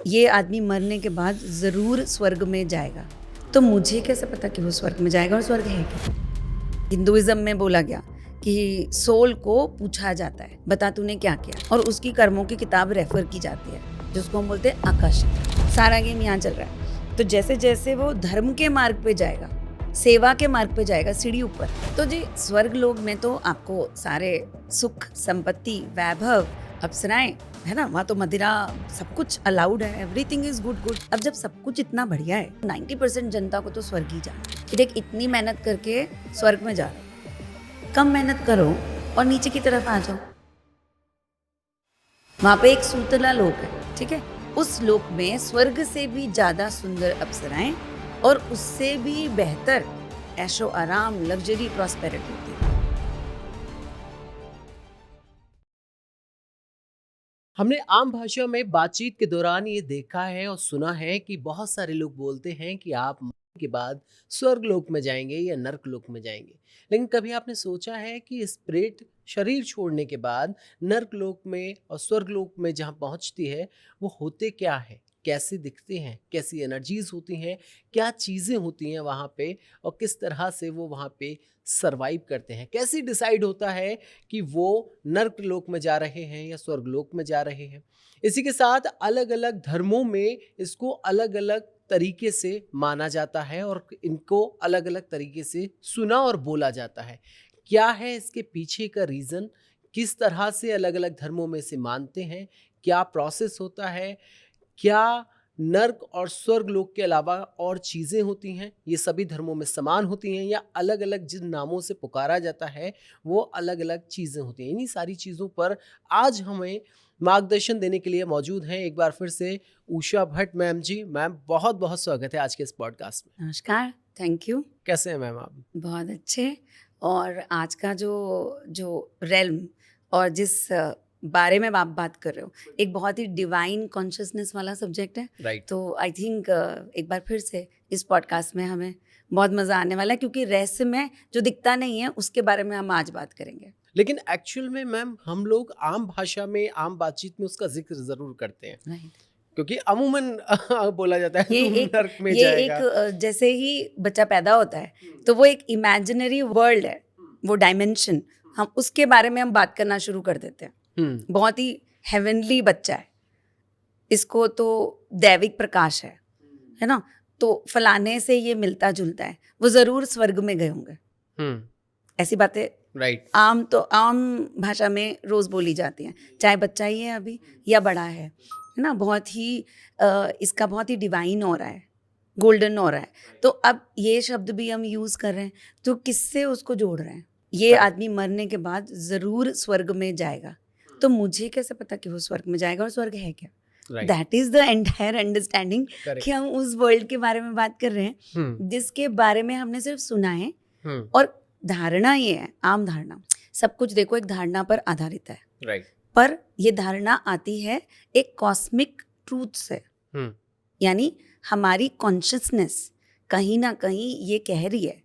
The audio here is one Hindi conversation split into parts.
ये आदमी मरने के बाद ज़रूर स्वर्ग में जाएगा। तो मुझे कैसे पता कि वो स्वर्ग में जाएगा और स्वर्ग है क्या? हिंदुइज्म में बोला गया कि सोल को पूछा जाता है, बता तूने क्या किया, और उसकी कर्मों की किताब रेफर की जाती है, जिसको हम बोलते हैं आकाशिक। सारा गेम यहाँ चल रहा है। तो जैसे जैसे वो धर्म के मार्ग पे जाएगा, सेवा के मार्ग पे जाएगा, सीढ़ी ऊपर, तो जी स्वर्ग लोक में तो आपको सारे सुख, संपत्ति, वैभव, अप्सराएं, है ना, वहाँ तो मदिरा, सब कुछ अलाउड है, एवरीथिंग इज गुड गुड। अब जब सब कुछ इतना बढ़िया है, 90% जनता को तो स्वर्ग ही जाना है। कि देख, इतनी मेहनत करके स्वर्ग में जा रहे हो, कम मेहनत करो और नीचे की तरफ आ जाओ। वहाँ पे एक सूतला लोक है, ठीक है, उस लोक में स्वर्ग से भी ज्यादा सुंदर अप्सराएं और उससे भी बेहतर ऐशो आराम, लग्जरी, प्रॉस्पेरिटी होती है। हमने आम भाषा में बातचीत के दौरान ये देखा है और सुना है कि बहुत सारे लोग बोलते हैं कि आप मरने के बाद स्वर्ग लोक में जाएंगे या नर्क लोक में जाएंगे। लेकिन कभी आपने सोचा है कि स्पिरिट शरीर छोड़ने के बाद नर्क लोक में और स्वर्ग लोक में जहाँ पहुँचती है वो होते क्या है, कैसे दिखते हैं, कैसी एनर्जीज होती हैं, क्या चीज़ें होती हैं वहाँ पे और किस तरह से वो वहाँ पे सरवाइव करते हैं, कैसे डिसाइड होता है कि वो नर्क लोक में जा रहे हैं या स्वर्ग लोक में जा रहे हैं। इसी के साथ अलग अलग धर्मों में इसको अलग अलग तरीके से माना जाता है और इनको अलग अलग तरीके से सुना और बोला जाता है। क्या है इसके पीछे का रीज़न, किस तरह से अलग अलग धर्मों में से मानते हैं, क्या प्रोसेस होता है, क्या नर्क और स्वर्ग लोक के अलावा और चीज़ें होती हैं, ये सभी धर्मों में समान होती हैं या अलग अलग जिन नामों से पुकारा जाता है वो अलग अलग चीज़ें होती हैं। इन्हीं सारी चीज़ों पर आज हमें मार्गदर्शन देने के लिए मौजूद हैं एक बार फिर से उषा भट्ट मैम जी। मैम बहुत बहुत स्वागत है आज के इस पॉडकास्ट में। नमस्कार, थैंक यू। कैसे हैं मैम आप? बहुत अच्छे। और आज का जो जो रेल्म और जिस बारे में आप बात कर रहे हो, एक बहुत ही डिवाइन कॉन्शियसनेस वाला सब्जेक्ट है। राइट। तो आई थिंक एक बार फिर से इस पॉडकास्ट में हमें बहुत मज़ा आने वाला है, क्योंकि रहस्य में जो दिखता नहीं है उसके बारे में हम आज बात करेंगे। लेकिन एक्चुअल में मैम हम लोग आम भाषा में आम बातचीत में उसका जिक्र ज़रूर करते हैं राइट। क्योंकि अमूमन बोला जाता है ये तुम एक नर्क में ये जाएगा। एक जैसे ही बच्चा पैदा होता है तो वो एक इमेजिनरी वर्ल्ड है, वो डायमेंशन, हम उसके बारे में हम बात करना शुरू कर देते हैं। बहुत ही हेवनली बच्चा है, इसको तो दैविक प्रकाश है ना, तो फलाने से ये मिलता जुलता है, वो जरूर स्वर्ग में गए होंगे। ऐसी बातें राइट। आम भाषा में रोज बोली जाती हैं, चाहे बच्चा ही है अभी या बड़ा है ना। बहुत ही इसका बहुत ही डिवाइन हो रहा है, गोल्डन हो रहा है। तो अब ये शब्द भी हम यूज कर रहे हैं, तो किससे उसको जोड़ रहे हैं? ये आदमी मरने के बाद जरूर स्वर्ग में जाएगा। तो मुझे कैसे पता कि वो स्वर्ग में जाएगा और स्वर्ग है क्या? That is the entire understanding कि हम उस वर्ल्ड के बारे में बात कर रहे हैं जिसके बारे में हमने सिर्फ सुना है। और धारणा ये है, आम धारणा, सब कुछ देखो एक धारणा पर आधारित है। राइट। पर ये धारणा आती है एक कॉस्मिक ट्रूथ से। यानी हमारी कॉन्शियसनेस कहीं ना कहीं ये कह रही है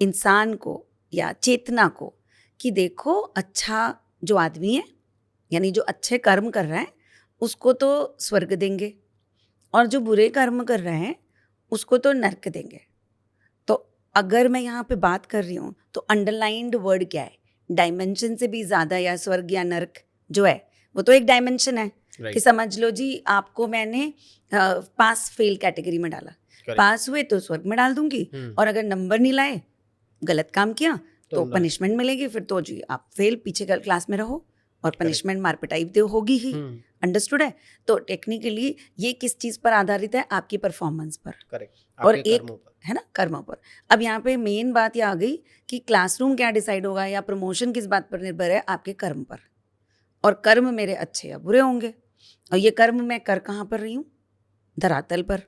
इंसान को या चेतना को कि देखो, अच्छा जो आदमी है, यानी जो अच्छे कर्म कर रहा है, उसको तो स्वर्ग देंगे, और जो बुरे कर्म कर रहे हैं उसको तो नर्क देंगे। तो अगर मैं यहाँ पे बात कर रही हूँ तो अंडरलाइंड वर्ड क्या है? डायमेंशन से भी ज़्यादा, या स्वर्ग या नर्क जो है वो तो एक डायमेंशन है। कि समझ लो जी, आपको मैंने पास फेल कैटेगरी में डाला, पास हुए तो स्वर्ग में डाल दूंगी, और अगर नंबर नहीं लाए, गलत काम किया, तो पनिशमेंट मिलेगी, फिर तो जी आप फेल, पीछे क्लास में रहो और पनिशमेंट मार पिटाई तो होगी ही। अंडरस्टूड है? तो टेक्निकली ये किस चीज़ पर आधारित है? आपकी परफॉर्मेंस पर। करेक्ट। और एक है ना, कर्मों पर। अब यहाँ पे मेन बात ये आ गई कि क्लासरूम क्या डिसाइड होगा या प्रमोशन किस बात पर निर्भर है? आपके कर्म पर। और कर्म मेरे अच्छे या बुरे होंगे, और ये कर्म मैं कर कहाँ पर रही हूँ? धरातल पर,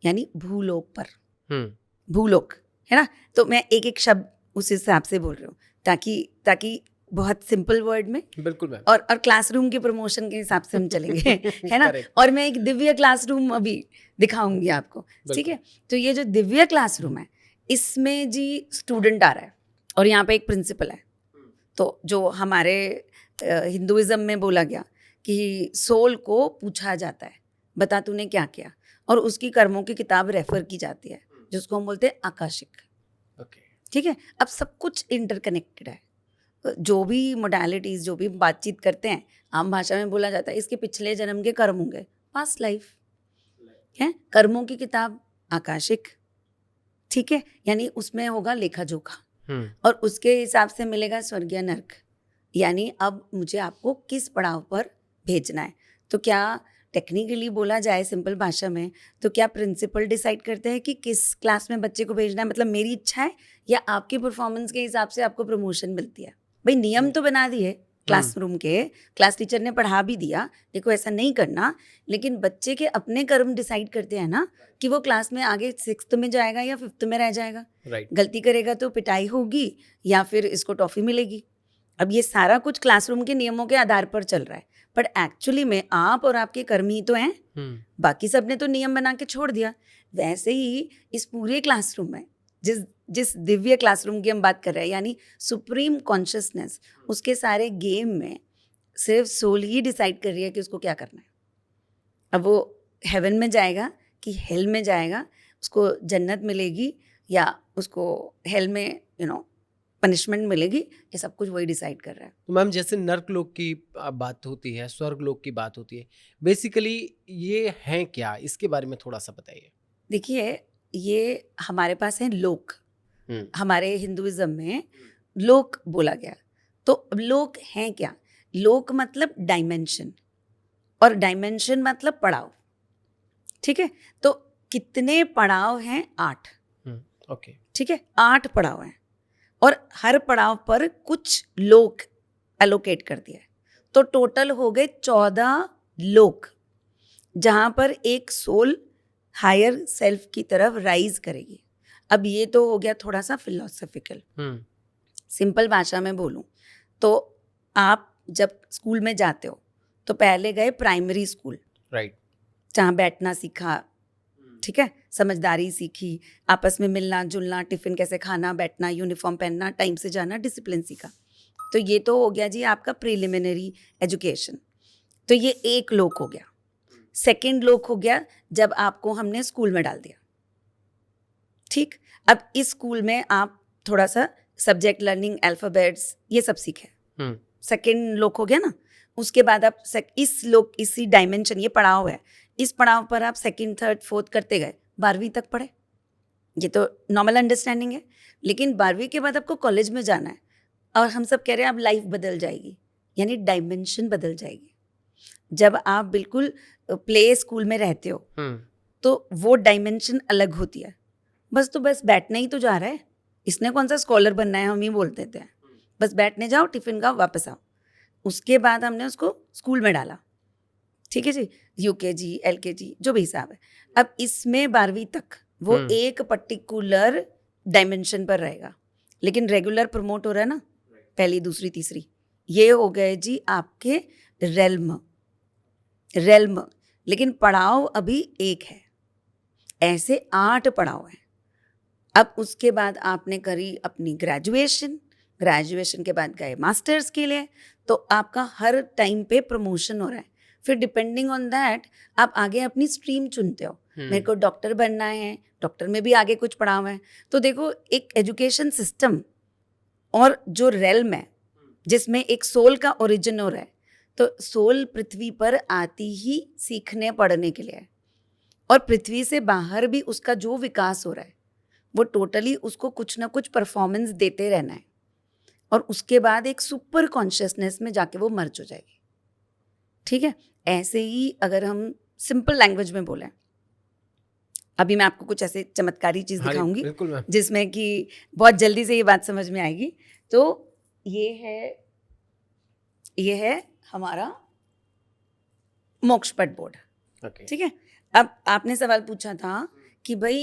यानी भूलोक पर। भूलोक है ना। तो मैं एक एक शब्द उस हिसाब से बोल रही हूँ ताकि बहुत सिंपल वर्ड में। बिल्कुल मैम। और क्लासरूम के प्रमोशन के हिसाब से हम चलेंगे है ना। और मैं एक दिव्य क्लासरूम अभी दिखाऊंगी आपको, ठीक है। तो ये जो दिव्य क्लासरूम है, इसमें जी स्टूडेंट आ रहा है और यहाँ पे एक प्रिंसिपल है। तो जो हमारे हिंदुइज्म में बोला गया कि सोल को पूछा जाता है, बता तूने क्या किया, और उसकी कर्मों की किताब रेफर की जाती है जिसको हम बोलते हैं आकाशिक। ठीक है, अब सब कुछ इंटरकनेक्टेड है। जो भी मोडालिटीज, जो भी बातचीत करते हैं, आम भाषा में बोला जाता है इसके पिछले जन्म के कर्म होंगे, पास्ट लाइफ है, कर्मों की किताब आकाशिक। ठीक है, यानी उसमें होगा लेखा जोखा, और उसके हिसाब से मिलेगा स्वर्गीय नर्क, यानी अब मुझे आपको किस पड़ाव पर भेजना है। तो क्या टेक्निकली बोला जाए सिंपल भाषा में, तो क्या प्रिंसिपल डिसाइड करते हैं कि किस क्लास में बच्चे को भेजना है, मतलब मेरी इच्छा है, या आपकी परफॉर्मेंस के हिसाब से आपको प्रमोशन मिलती है? भाई नियम तो बना दिए क्लासरूम के, क्लास टीचर ने पढ़ा भी दिया, देखो ऐसा नहीं करना, लेकिन बच्चे के अपने कर्म डिसाइड करते हैं ना कि वो क्लास में आगे 6th में जाएगा या 5th में रह जाएगा। गलती करेगा तो पिटाई होगी या फिर इसको टॉफी मिलेगी। अब ये सारा कुछ क्लासरूम के नियमों के आधार पर चल रहा है, पर एक्चुअली में आप और आपके कर्मी ही तो हैं, बाकी सब ने तो नियम बना के छोड़ दिया। वैसे ही इस पूरे क्लासरूम में जिस दिव्य क्लासरूम की हम बात कर रहे हैं, यानी सुप्रीम कॉन्शियसनेस, उसके सारे गेम में सिर्फ सोल ही डिसाइड कर रही है कि उसको क्या करना है। अब वो हेवन में जाएगा कि हेल में जाएगा, उसको जन्नत मिलेगी या उसको हेल में पनिशमेंट मिलेगी, ये सब कुछ वही डिसाइड कर रहा है। तो मैम जैसे नर्क लोक की बात होती है, स्वर्ग लोक की बात होती है, बेसिकली ये हैं क्या, इसके बारे में थोड़ा सा बताइए। देखिए, ये हमारे पास है लोक, हमारे हिंदुइज्म में लोक बोला गया। तो लोक हैं क्या? लोक मतलब डायमेंशन, और डायमेंशन मतलब पड़ाव। ठीक है, तो कितने पड़ाव हैं? 8। ओके, ठीक है, 8 पड़ाव हैं, और हर पड़ाव पर कुछ लोक एलोकेट कर दिया है। तो टोटल हो गए 14 लोक, जहां पर एक सोल हायर सेल्फ की तरफ राइज करेगी। अब ये तो हो गया थोड़ा सा फिलोसफिकल। सिंपल भाषा में बोलूं तो आप जब स्कूल में जाते हो तो पहले गए प्राइमरी स्कूल, राइट, जहाँ बैठना सीखा, ठीक है, समझदारी सीखी, आपस में मिलना जुलना, टिफिन कैसे खाना, बैठना, यूनिफॉर्म पहनना, टाइम से जाना, डिसिप्लिन सीखा। तो ये तो हो गया जी आपका प्रिलिमिनरी एजुकेशन। तो ये एक लोक हो गया। सेकंड लोक हो गया जब आपको हमने स्कूल में डाल दिया। ठीक, अब इस स्कूल में आप थोड़ा सा सब्जेक्ट लर्निंग, अल्फाबेट्स, ये सब सीखे, सेकंड लोक हो गया ना। उसके बाद आप इसी डायमेंशन, ये पड़ाव है, इस पड़ाव पर आप सेकंड, थर्ड, फोर्थ करते गए, 12वीं तक पढ़े, ये तो नॉर्मल अंडरस्टैंडिंग है। लेकिन 12वीं के बाद आपको कॉलेज में जाना है, और हम सब कह रहे हैं अब लाइफ बदल जाएगी, यानी डायमेंशन बदल जाएगी। जब आप बिल्कुल प्ले स्कूल में रहते हो तो वो डायमेंशन अलग होती है। बस बैठना ही तो जा रहा है, इसने कौन सा स्कॉलर बनना है, हम ही बोल देते हैं, बस बैठने जाओ, टिफिन खाओ, वापस आओ। उसके बाद हमने उसको स्कूल में डाला, ठीक है जी, UKG, LKG, जो भी हिसाब है। अब इसमें 12वीं तक वो एक पर्टिकुलर डायमेंशन पर रहेगा, लेकिन रेगुलर प्रमोट हो रहा है ना, पहली, दूसरी, तीसरी, ये हो गए जी आपके रेल्म, लेकिन पड़ाव अभी एक है। ऐसे 8 पड़ाव हैं। अब उसके बाद आपने करी अपनी ग्रेजुएशन के बाद गए मास्टर्स के लिए, तो आपका हर टाइम पे प्रमोशन हो रहा है। फिर डिपेंडिंग ऑन दैट आप आगे अपनी स्ट्रीम चुनते हो। मेरे को डॉक्टर बनना है, डॉक्टर में भी आगे कुछ पड़ाव है। तो देखो, एक एजुकेशन सिस्टम और जो रेल्म है जिसमें एक सोल का ओरिजिन हो रहा है, तो सोल पृथ्वी पर आती ही सीखने पढ़ने के लिए है, और पृथ्वी से बाहर भी उसका जो विकास हो रहा है वो टोटली उसको कुछ ना कुछ परफॉर्मेंस देते रहना है, और उसके बाद एक सुपर कॉन्शियसनेस में जाके वो मर्ज हो जाएगी। ठीक है, ऐसे ही अगर हम सिंपल लैंग्वेज में बोलें, अभी मैं आपको कुछ ऐसे चमत्कारी चीज़ दिखाऊंगी जिसमें कि बहुत जल्दी से ये बात समझ में आएगी। तो ये है हमारा मोक्षपट बोर्ड। ठीक है, अब आपने सवाल पूछा था कि भाई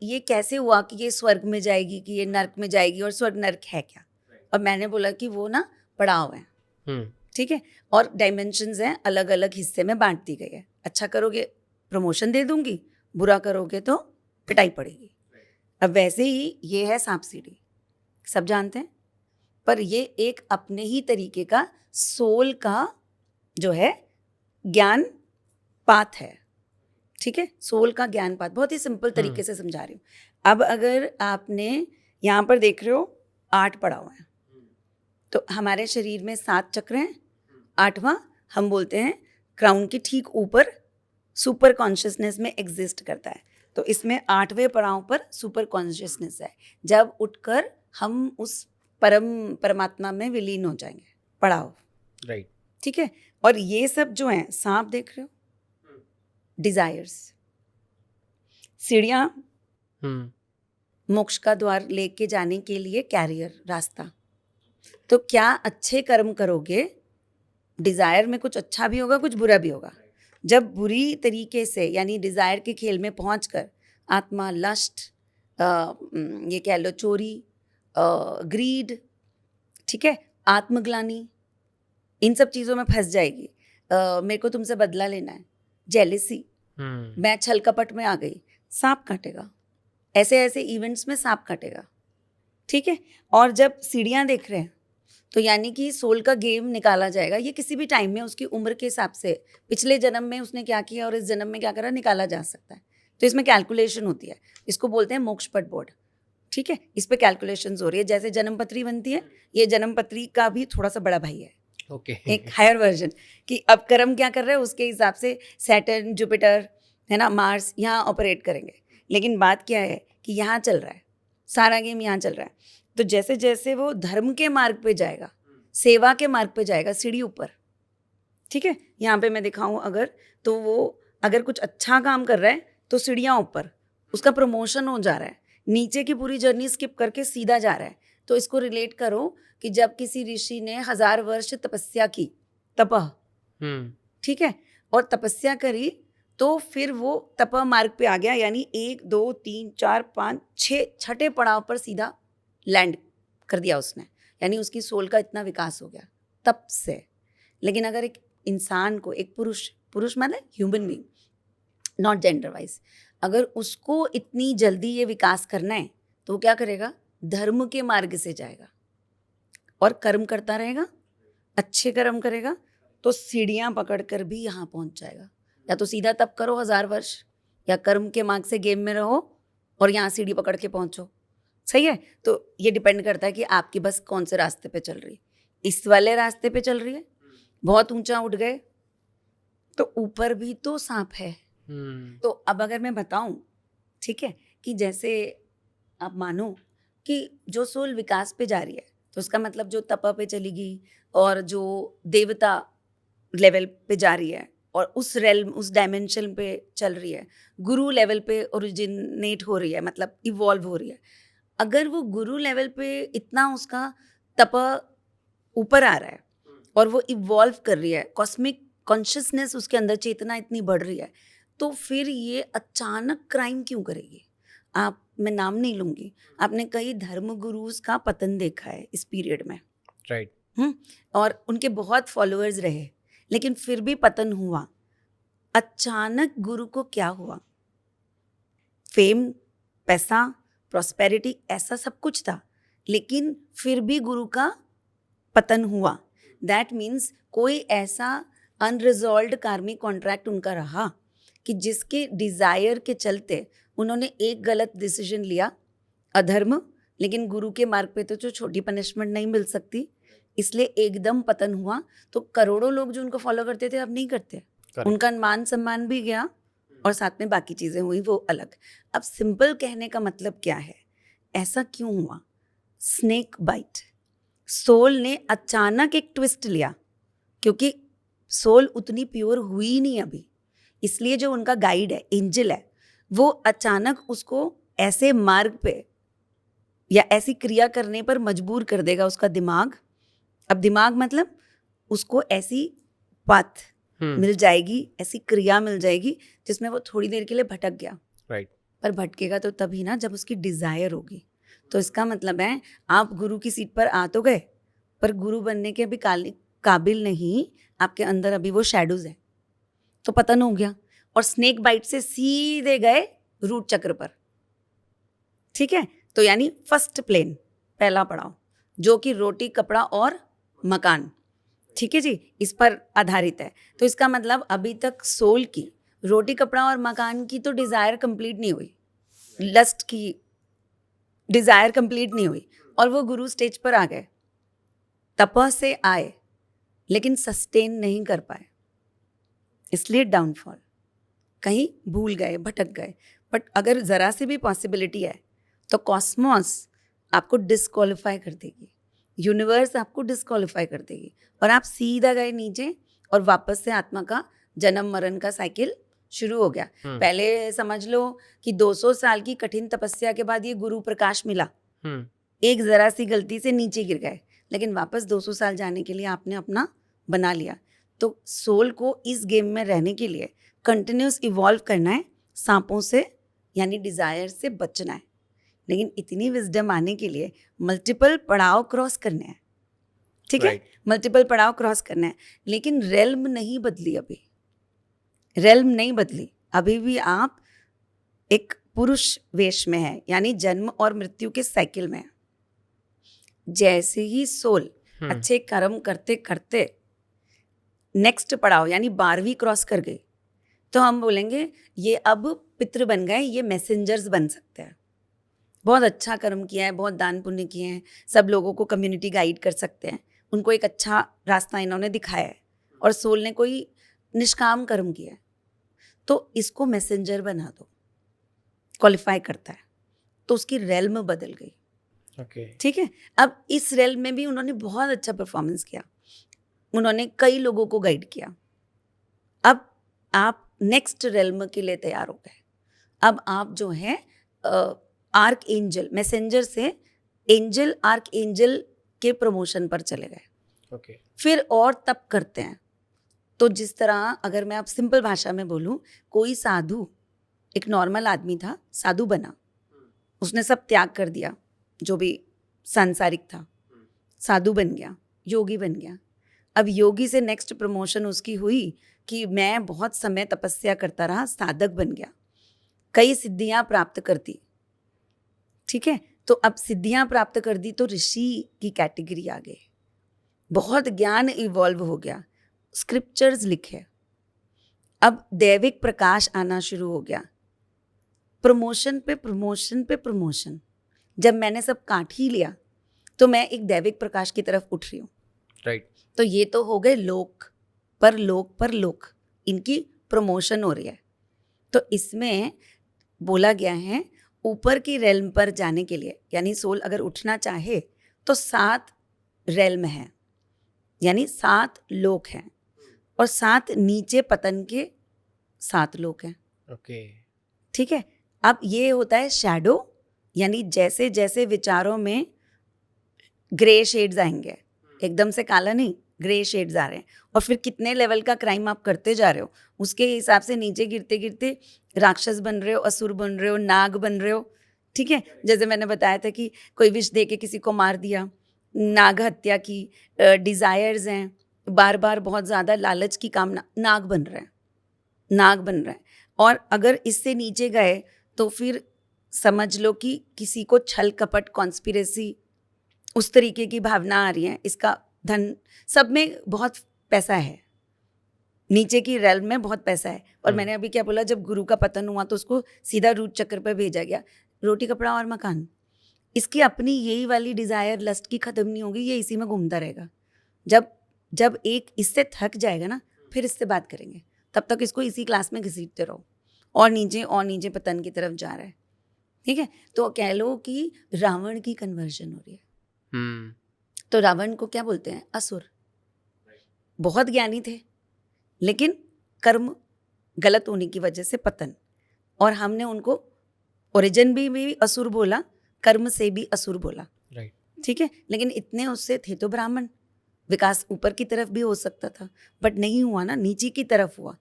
ये कैसे हुआ कि ये स्वर्ग में जाएगी कि ये नर्क में जाएगी, और स्वर्ग नर्क है क्या? और मैंने बोला कि वो ना पड़ाव है, ठीक है, और डायमेंशंस हैं, अलग अलग हिस्से में बांट दी गई है। अच्छा करोगे प्रमोशन दे दूंगी, बुरा करोगे तो पिटाई पड़ेगी। अब वैसे ही ये है सांप सीढ़ी, सब जानते हैं, पर ये एक अपने ही तरीके का सोल का जो है ज्ञान पाथ है, ठीक है, सोल का ज्ञान पाठ, बहुत ही सिंपल तरीके से समझा रही हूँ। अब अगर आपने यहाँ पर देख रहे हो 8 पड़ा हुआ है, तो हमारे शरीर में 7 चक्र हैं, 8वां हम बोलते हैं क्राउन के ठीक ऊपर सुपर कॉन्शियसनेस में एग्जिस्ट करता है। तो इसमें 8वें पड़ाव पर सुपर कॉन्शियसनेस है, जब उठकर हम उस परमात्मा में विलीन हो जाएंगे, पड़ाव, राइट। ठीक है। और ये सब जो है, सांप देख रहे हो, डिजायर्स, सीढ़ियां, मोक्ष का द्वार लेके जाने के लिए कैरियर, रास्ता। तो क्या अच्छे कर्म करोगे, डिजायर में कुछ अच्छा भी होगा, कुछ बुरा भी होगा। जब बुरी तरीके से यानी डिजायर के खेल में पहुंचकर आत्मा लस्ट, ये कह लो चोरी, ग्रीड, ठीक है, आत्मग्लानी, इन सब चीज़ों में फंस जाएगी। मेरे को तुमसे बदला लेना है, जेलिसी, मैं छल कपट में आ गई, सांप काटेगा। ऐसे ऐसे इवेंट्स में सांप काटेगा, ठीक है। और जब सीढ़ियाँ देख रहे हैं, तो यानी कि सोल का गेम निकाला जाएगा। ये किसी भी टाइम में उसकी उम्र के हिसाब से, पिछले जन्म में उसने क्या किया और इस जन्म में क्या करा, निकाला जा सकता है। तो इसमें कैलकुलेशन होती है, इसको बोलते हैं मोक्ष पट बोर्ड, ठीक है। इस पे कैलकुलेशंस हो रही है, जैसे जन्म पत्री बनती है, ये जन्म पत्री का भी थोड़ा सा बड़ा भाई है, एक हायर वर्जन, कि अब कर्म क्या कर रहा है उसके हिसाब से सैटर्न, जुपिटर, है ना, मार्स यहाँ ऑपरेट करेंगे। लेकिन बात क्या है कि यहाँ चल रहा है, सारा गेम यहाँ चल रहा है। तो जैसे जैसे वो धर्म के मार्ग पे जाएगा, सेवा के मार्ग पे जाएगा, सीढ़ी ऊपर, ठीक है। यहाँ पे मैं दिखाऊं अगर, तो वो अगर कुछ अच्छा काम कर रहा है तो सीढ़ियाँ ऊपर, उसका प्रमोशन हो जा रहा है, नीचे की पूरी जर्नी स्किप करके सीधा जा रहा है। तो इसको रिलेट करो कि जब किसी ऋषि ने 1000 वर्ष तपस्या की, तपह, ठीक है, और तपस्या करी, तो फिर वो तपह मार्ग पे आ गया, यानी 1 2 3 4 5 6 छठे पड़ाव पर सीधा लैंड कर दिया उसने, यानी उसकी सोल का इतना विकास हो गया तप से। लेकिन अगर एक इंसान को, एक पुरुष मतलब human being, not gender wise, अगर उसको इतनी जल्दी ये विकास करना है, तो वो क्या करेगा, धर्म के मार्ग से जाएगा और कर्म करता रहेगा, अच्छे कर्म करेगा, तो सीढ़ियाँ पकड़कर भी यहाँ पहुँच जाएगा। या तो सीधा तप करो 1000 वर्ष, या कर्म के मार्ग से गेम में रहो और यहाँ सीढ़ी पकड़ के पहुँचो, सही है। तो ये डिपेंड करता है कि आपकी बस कौन से रास्ते पे चल रही है। इस वाले रास्ते पे चल रही है, बहुत ऊंचा उठ गए, तो ऊपर भी तो सांप है। तो अब अगर मैं बताऊं, ठीक है, कि जैसे आप मानो कि जो सोल विकास पे जा रही है, तो उसका मतलब जो तप पे चली गई और जो देवता लेवल पे जा रही है और उस रेल्म, उस डायमेंशन पे चल रही है, गुरु लेवल पे ओरिजिनेट हो रही है, मतलब इवॉल्व हो रही है। अगर वो गुरु लेवल पे इतना उसका तप ऊपर आ रहा है और वो इवॉल्व कर रही है, कॉस्मिक कॉन्शियसनेस उसके अंदर, चेतना इतनी बढ़ रही है, तो फिर ये अचानक क्राइम क्यों करेगी? आप, मैं नाम नहीं लूंगी, आपने कई धर्म गुरुज का पतन देखा है इस पीरियड में, राइट। और उनके बहुत फॉलोअर्स रहे, लेकिन फिर भी पतन हुआ। अचानक गुरु को क्या हुआ? फेम, पैसा, प्रॉस्पेरिटी, ऐसा सब कुछ था, लेकिन फिर भी गुरु का पतन हुआ। दैट मीन्स कोई ऐसा अनरिजॉल्व्ड कार्मिक कॉन्ट्रैक्ट उनका रहा कि जिसके डिजायर के चलते उन्होंने एक गलत डिसीजन लिया, अधर्म, लेकिन गुरु के मार्ग पे तो जो छोटी पनिशमेंट नहीं मिल सकती, इसलिए एकदम पतन हुआ। तो करोड़ों लोग जो उनको फॉलो करते थे अब नहीं करते, उनका मान सम्मान भी गया और साथ में बाकी चीजें हुई वो अलग। अब सिंपल कहने का मतलब क्या है, ऐसा क्यों हुआ? स्नेक बाइट, सोल ने अचानक एक ट्विस्ट लिया, क्योंकि सोल उतनी प्योर हुई नहीं अभी, इसलिए जो उनका गाइड है, एंजल है, वो अचानक उसको ऐसे मार्ग पे या ऐसी क्रिया करने पर मजबूर कर देगा उसका दिमाग। अब दिमाग मतलब उसको ऐसी पाथ मिल जाएगी, ऐसी क्रिया मिल जाएगी जिसमें वो थोड़ी देर के लिए भटक गया, राइट। पर भटकेगा तो तभी ना जब उसकी डिजायर होगी। तो इसका मतलब है आप गुरु की सीट पर आ तो गए, पर गुरु बनने के अभी काबिल नहीं, आपके अंदर अभी वो शैडोज है, तो पतन हो गया और स्नेक बाइट से सीधे गए रूट चक्र पर, ठीक है। तो यानी फर्स्ट प्लेन, पहला पड़ाव, जो कि रोटी, कपड़ा और मकान, ठीक है जी, इस पर आधारित है। तो इसका मतलब अभी तक सोल की रोटी कपड़ा और मकान की तो डिजायर कंप्लीट नहीं हुई, लस्ट की डिजायर कंप्लीट नहीं हुई, और वो गुरु स्टेज पर आ गए, तपस्या से आए, लेकिन सस्टेन नहीं कर पाए, इसलिए डाउनफॉल, कहीं भूल गए, भटक गए। बट अगर जरा सी भी पॉसिबिलिटी है तो कॉस्मोस आपको डिस्क्वालीफाई कर देगी, यूनिवर्स आपको डिस्क्वालीफाई कर देगी, और आप सीधा गए नीचे, और वापस से आत्मा का जन्म मरण का साइकिल शुरू हो गया। पहले समझ लो कि 200 साल की कठिन तपस्या के बाद ये गुरु प्रकाश मिला, एक जरा सी गलती से नीचे गिर गए, लेकिन वापस 200 साल जाने के लिए आपने अपना बना लिया। तो सोल को इस गेम में रहने के लिए कंटिन्यूस इवॉल्व करना है, सांपों से यानी डिजायर से बचना है, लेकिन इतनी विजडम आने के लिए मल्टीपल पड़ाव क्रॉस करने हैं, ठीक है, मल्टीपल पड़ाव क्रॉस करना है। लेकिन रेल्म नहीं बदली, अभी रेल्म नहीं बदली, अभी भी आप एक पुरुष वेश में है, यानी जन्म और मृत्यु के साइकिल में है। जैसे ही सोल अच्छे कर्म करते करते नेक्स्ट पड़ाव यानी 12वीं क्रॉस कर गई, तो हम बोलेंगे ये अब पितृ बन गए, ये मैसेंजर्स बन सकते हैं, बहुत अच्छा कर्म किया है, बहुत दान पुण्य किए हैं, सब लोगों को कम्युनिटी गाइड कर सकते हैं, उनको एक अच्छा रास्ता इन्होंने दिखाया है, और सोल ने कोई निष्काम कर्म किया है, तो इसको मैसेंजर बना दो, क्वालिफाई करता है, तो उसकी रेल्म बदल गई। ठीक है, अब इस रेल्म में भी उन्होंने बहुत अच्छा परफॉर्मेंस किया, उन्होंने कई लोगों को गाइड किया। अब आप नेक्स्ट रेल्म के लिए तैयार हो गए, अब आप जो है आर्क एंजल मैसेंजर से एंजल आर्क एंजल के प्रमोशन पर चले गए। फिर और तप करते हैं, तो जिस तरह अगर मैं आप सिंपल भाषा में बोलूं, कोई साधु, एक नॉर्मल आदमी था, साधु बना, उसने सब त्याग कर दिया जो भी सांसारिक था, साधु बन गया, योगी बन गया। अब योगी से नेक्स्ट प्रमोशन उसकी हुई कि मैं बहुत समय तपस्या करता रहा, साधक बन गया, कई सिद्धियां प्राप्त कर दी, ठीक है, तो अब सिद्धियां प्राप्त कर दी तो ऋषि की कैटेगरी आ गई, बहुत ज्ञान इवॉल्व हो गया, स्क्रिप्चर्स लिखे, अब दैविक प्रकाश आना शुरू हो गया, प्रमोशन पे प्रमोशन पे प्रमोशन। जब मैंने सब काट ही लिया तो मैं एक दैविक प्रकाश की तरफ उठ रही हूँ, राइट। तो ये तो हो गए लोक पर लोक पर लोक, इनकी प्रमोशन हो रही है। तो इसमें बोला गया है ऊपर की रेल्म पर जाने के लिए, यानी सोल अगर उठना चाहे तो 7 रेल्म है, यानी 7 लोक हैं, और 7 नीचे पतन के 7 लोक हैं। ठीक है, अब ये होता है शैडो, यानी जैसे जैसे विचारों में ग्रे शेड्स आएंगे, एकदम से काला नहीं, ग्रे शेड्स आ रहे हैं, और फिर कितने लेवल का क्राइम आप करते जा रहे हो उसके हिसाब से नीचे गिरते गिरते राक्षस बन रहे हो, असुर बन रहे हो, नाग बन रहे हो। ठीक है, जैसे मैंने बताया था कि कोई विष दे के किसी को मार दिया, नाग हत्या की, डिज़ायर्स हैं, बार बार बहुत ज़्यादा लालच की कामना, नाग बन रहे हैं, नाग बन रहे हैं। और अगर इससे नीचे गए तो फिर समझ लो कि किसी को छल कपट कॉन्स्पिरेसी उस तरीके की भावना आ रही है, इसका धन, सब में बहुत पैसा है, नीचे की रेल्म में बहुत पैसा है। और मैंने अभी क्या बोला, जब गुरु का पतन हुआ तो उसको सीधा रूट चक्र पर भेजा गया, रोटी कपड़ा और मकान, इसकी अपनी यही वाली डिज़ायर लस्ट की ख़त्म नहीं होगी, ये इसी में घूमता रहेगा। जब एक इससे थक जाएगा ना, फिर इससे बात करेंगे, तब तक इसको इसी क्लास में घसीटते रहो, और नीचे पतन की तरफ जा रहा है। ठीक है, तो कह लो कि रावण की कन्वर्जन हो रही है। तो रावण को क्या बोलते हैं, असुर। बहुत ज्ञानी थे, लेकिन कर्म गलत होने की वजह से पतन, और हमने उनको ओरिजिन भी असुर बोला, कर्म से भी असुर बोला, राइट। ठीक है, लेकिन इतने उससे थे तो ब्राह्मण, विकास ऊपर की तरफ भी हो सकता था, बट नहीं हुआ ना, नीचे की तरफ हुआ।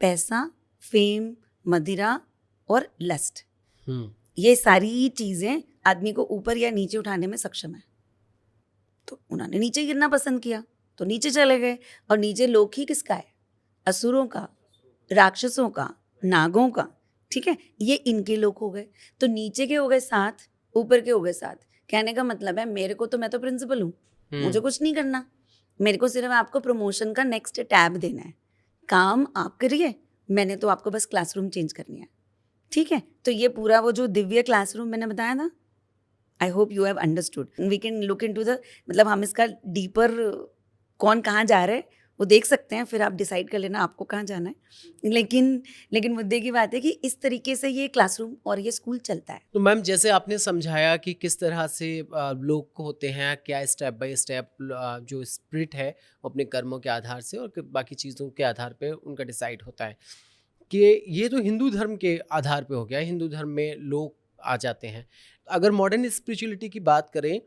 पैसा, फेम, मदिरा और लस्ट, ये सारी चीजें आदमी को ऊपर या नीचे उठाने में सक्षम है। तो उन्होंने नीचे गिरना पसंद किया तो नीचे चले गए, और नीचे लोक ही किसका है, असुरों का, राक्षसों का, नागों का। ठीक है, ये इनके लोक हो गए। तो नीचे के हो गए 7, ऊपर के हो गए 7। कहने का मतलब है मेरे को तो, मैं तो प्रिंसिपल हूँ, मुझे कुछ नहीं करना, मेरे को सिर्फ आपको प्रमोशन का नेक्स्ट टैब देना है, काम आप करिए, मैंने तो आपको बस क्लासरूम चेंज करनी है, ठीक है? तो ये पूरा वो जो दिव्य क्लासरूम मैंने बताया ना, I hope you have understood. We can look into the, मतलब हम इसका डीपर कौन कहाँ जा रहा है वो देख सकते हैं, फिर आप डिसाइड कर लेना आपको कहाँ जाना है। लेकिन मुद्दे की बात है कि इस तरीके से ये क्लासरूम और ये स्कूल चलता है। तो मैम जैसे आपने समझाया कि किस तरह से लोग होते हैं, क्या स्टेप बाय स्टेप जो स्पिरिट है वो अपने कर्मों के आधार से और बाकी चीज़ों के आधार पे उनका डिसाइड होता है, कि ये तो हिंदू धर्म के आधार पे हो गया, हिंदू धर्म में लोग आ जाते हैं। अगर मॉडर्न स्पिरिचुअलिटी की बात करें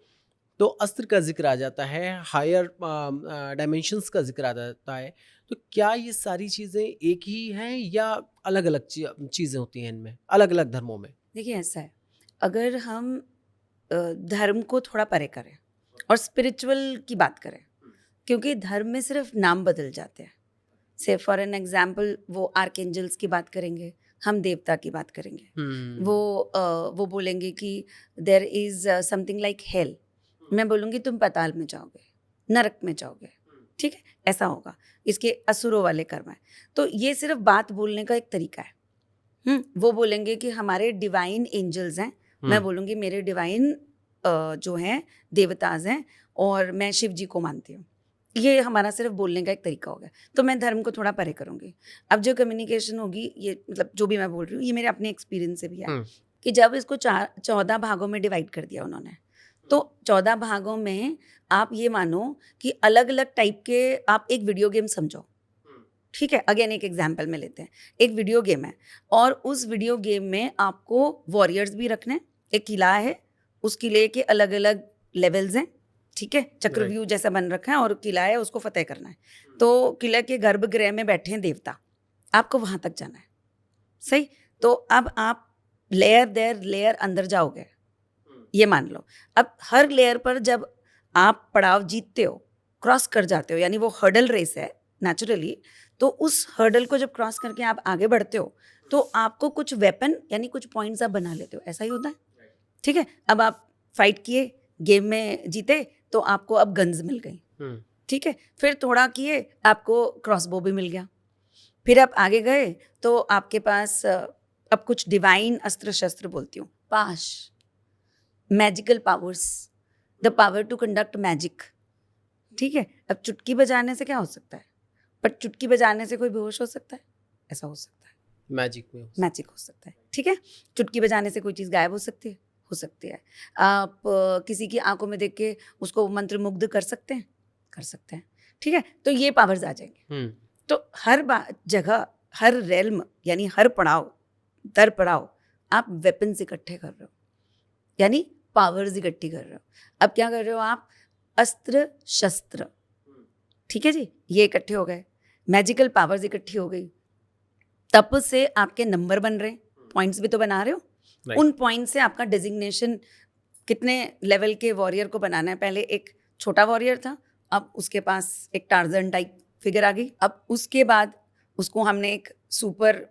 तो अस्त्र का जिक्र आ जाता है, हायर डायमेंशंस का जिक्र आ जाता है। तो क्या ये सारी चीज़ें एक ही हैं या अलग अलग चीज़ें होती हैं इनमें, अलग अलग धर्मों में? देखिए ऐसा है, अगर हम धर्म को थोड़ा परे करें और स्पिरिचुअल की बात करें, क्योंकि धर्म में सिर्फ नाम बदल जाते हैं। से फॉर एन एग्जाम्पल वो आर्कएंजल्स की बात करेंगे, हम देवता की बात करेंगे। वो बोलेंगे कि there is something like hell, मैं बोलूँगी तुम पाताल में जाओगे, नरक में जाओगे, ठीक है? ऐसा होगा, इसके असुरों वाले कर्म है। तो ये सिर्फ बात बोलने का एक तरीका है। वो बोलेंगे कि हमारे डिवाइन एंजल्स हैं, मैं बोलूँगी मेरे डिवाइन जो हैं देवताज हैं और मैं शिव जी को मानती हूँ। ये हमारा सिर्फ बोलने का एक तरीका हो गया। तो मैं धर्म को थोड़ा परे करूँगी। अब जो कम्युनिकेशन होगी, ये मतलब जो भी मैं बोल रही हूँ ये मेरे अपने एक्सपीरियंस से भी है कि जब इसको 14 भागों में डिवाइड कर दिया उन्होंने, तो 14 भागों में आप ये मानो कि अलग अलग टाइप के, आप एक वीडियो गेम समझो, ठीक है? अगेन एक एग्जाम्पल में लेते हैं, एक वीडियो गेम है और उस वीडियो गेम में आपको वॉरियर्स भी रखने हैं। एक किला है, उस किले के अलग अलग लेवल्स हैं, ठीक है? चक्रव्यूह जैसा बन रखा है और किला है, उसको फतेह करना है। तो किले के गर्भगृह में बैठे हैं देवता, आपको वहां तक जाना है, सही? तो अब आप लेयर अंदर जाओगे, ये मान लो। अब हर लेयर पर जब आप पड़ाव जीतते हो, क्रॉस कर जाते हो, यानी वो हर्डल रेस है नेचुरली, तो उस हर्डल को जब क्रॉस करके आप आगे बढ़ते हो तो आपको कुछ वेपन यानी कुछ पॉइंट्स आप बना लेते हो, ऐसा ही होता है, ठीक है? अब आप फाइट किए, गेम में जीते, तो आपको अब गन्स मिल गई, ठीक है? फिर थोड़ा किए, आपको क्रॉसबो भी मिल गया। फिर आप आगे गए तो आपके पास अब कुछ डिवाइन अस्त्र शस्त्र, बोलती हूँ, पाश, magical powers, the power to conduct magic, ठीक है? अब चुटकी बजाने से क्या हो सकता है? पर चुटकी बजाने से कोई बेहोश हो सकता है? ऐसा हो सकता है, मैजिक हो सकता है, ठीक है? चुटकी बजाने से कोई चीज़ गायब हो सकती है, हो सकती है। आप किसी की आंखों में देख के उसको मंत्रमुग्ध कर सकते हैं, कर सकते हैं, ठीक है? तो ये पावर्स आ जाएंगे। तो हर जगह, हर रेल्म, यानी हर पड़ाव दर पड़ाव आप वेपन्स इकट्ठे कर रहे हो, यानी पावर्स इकट्ठी कर रहे हो। अब क्या कर रहे हो आप? अस्त्र शस्त्र, ठीक है जी, ये इकट्ठे हो गए, मैजिकल पावर्स इकट्ठी हो गई, तब से आपके नंबर बन रहे हैं, पॉइंट्स भी तो बना रहे हो। उन पॉइंट से आपका डेजिग्नेशन, कितने लेवल के वॉरियर को बनाना है। पहले एक छोटा वॉरियर था, अब उसके पास एक टार्जन टाइप फिगर आ गई। अब उसके बाद उसको हमने एक सुपर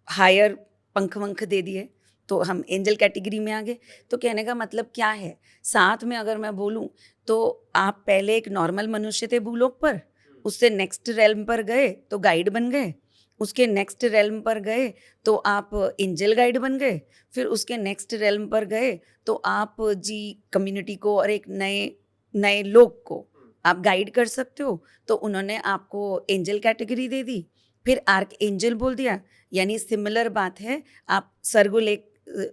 हायर पंख वंख दे दिए, तो हम एंजल कैटेगरी में आ गए। तो कहने का मतलब क्या है, साथ में अगर मैं बोलूं तो आप पहले एक नॉर्मल मनुष्य थे भूलोक पर, उससे नेक्स्ट रेल्म पर गए तो गाइड बन गए, उसके नेक्स्ट रेल्म पर गए तो आप एंजल गाइड बन गए, फिर उसके नेक्स्ट रेल्म पर गए तो आप जी कम्युनिटी को और एक नए लोग को आप गाइड कर सकते हो, तो उन्होंने आपको एंजल कैटेगरी दे दी। फिर आर्क एंजल बोल दिया, यानी सिमिलर बात है, आप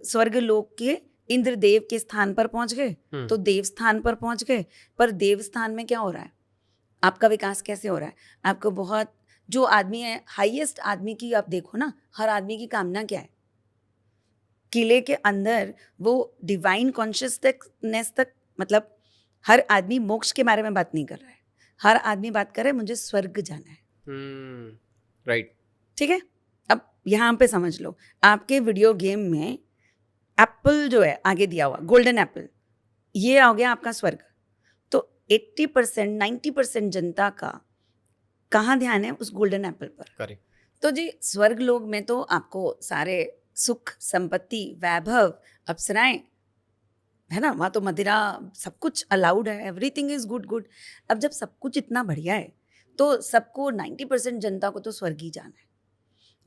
स्वर्गलोक के इंद्रदेव के स्थान पर पहुंच गए, तो देव स्थान पर पहुंच गए। पर देव स्थान में क्या हो रहा है? आपका विकास कैसे हो रहा है? आपको बहुत, जो आदमी है हाईएस्ट आदमी की आप देखो ना, हर आदमी की कामना क्या है? किले के अंदर वो डिवाइन कॉन्शियसनेस तक, मतलब हर आदमी मोक्ष के बारे में बात नहीं कर रहा है, हर आदमी बात कर रहा है मुझे स्वर्ग जाना है, राइट, ठीक है? अब यहाँ पे समझ लो, आपके वीडियो गेम में एप्पल जो है आगे दिया हुआ, गोल्डन एप्पल, ये आ गया आपका स्वर्ग। तो 80% 90% जनता का कहाँ ध्यान है? उस गोल्डन एप्पल पर। करेक्ट। तो जी स्वर्ग लोक में तो आपको सारे सुख, संपत्ति, वैभव, अप्सराएं, है ना, वहाँ तो मदिरा, सब कुछ अलाउड है, एवरीथिंग इज गुड। अब जब सब कुछ इतना बढ़िया है तो सबको 90% जनता को तो स्वर्ग ही जाना है।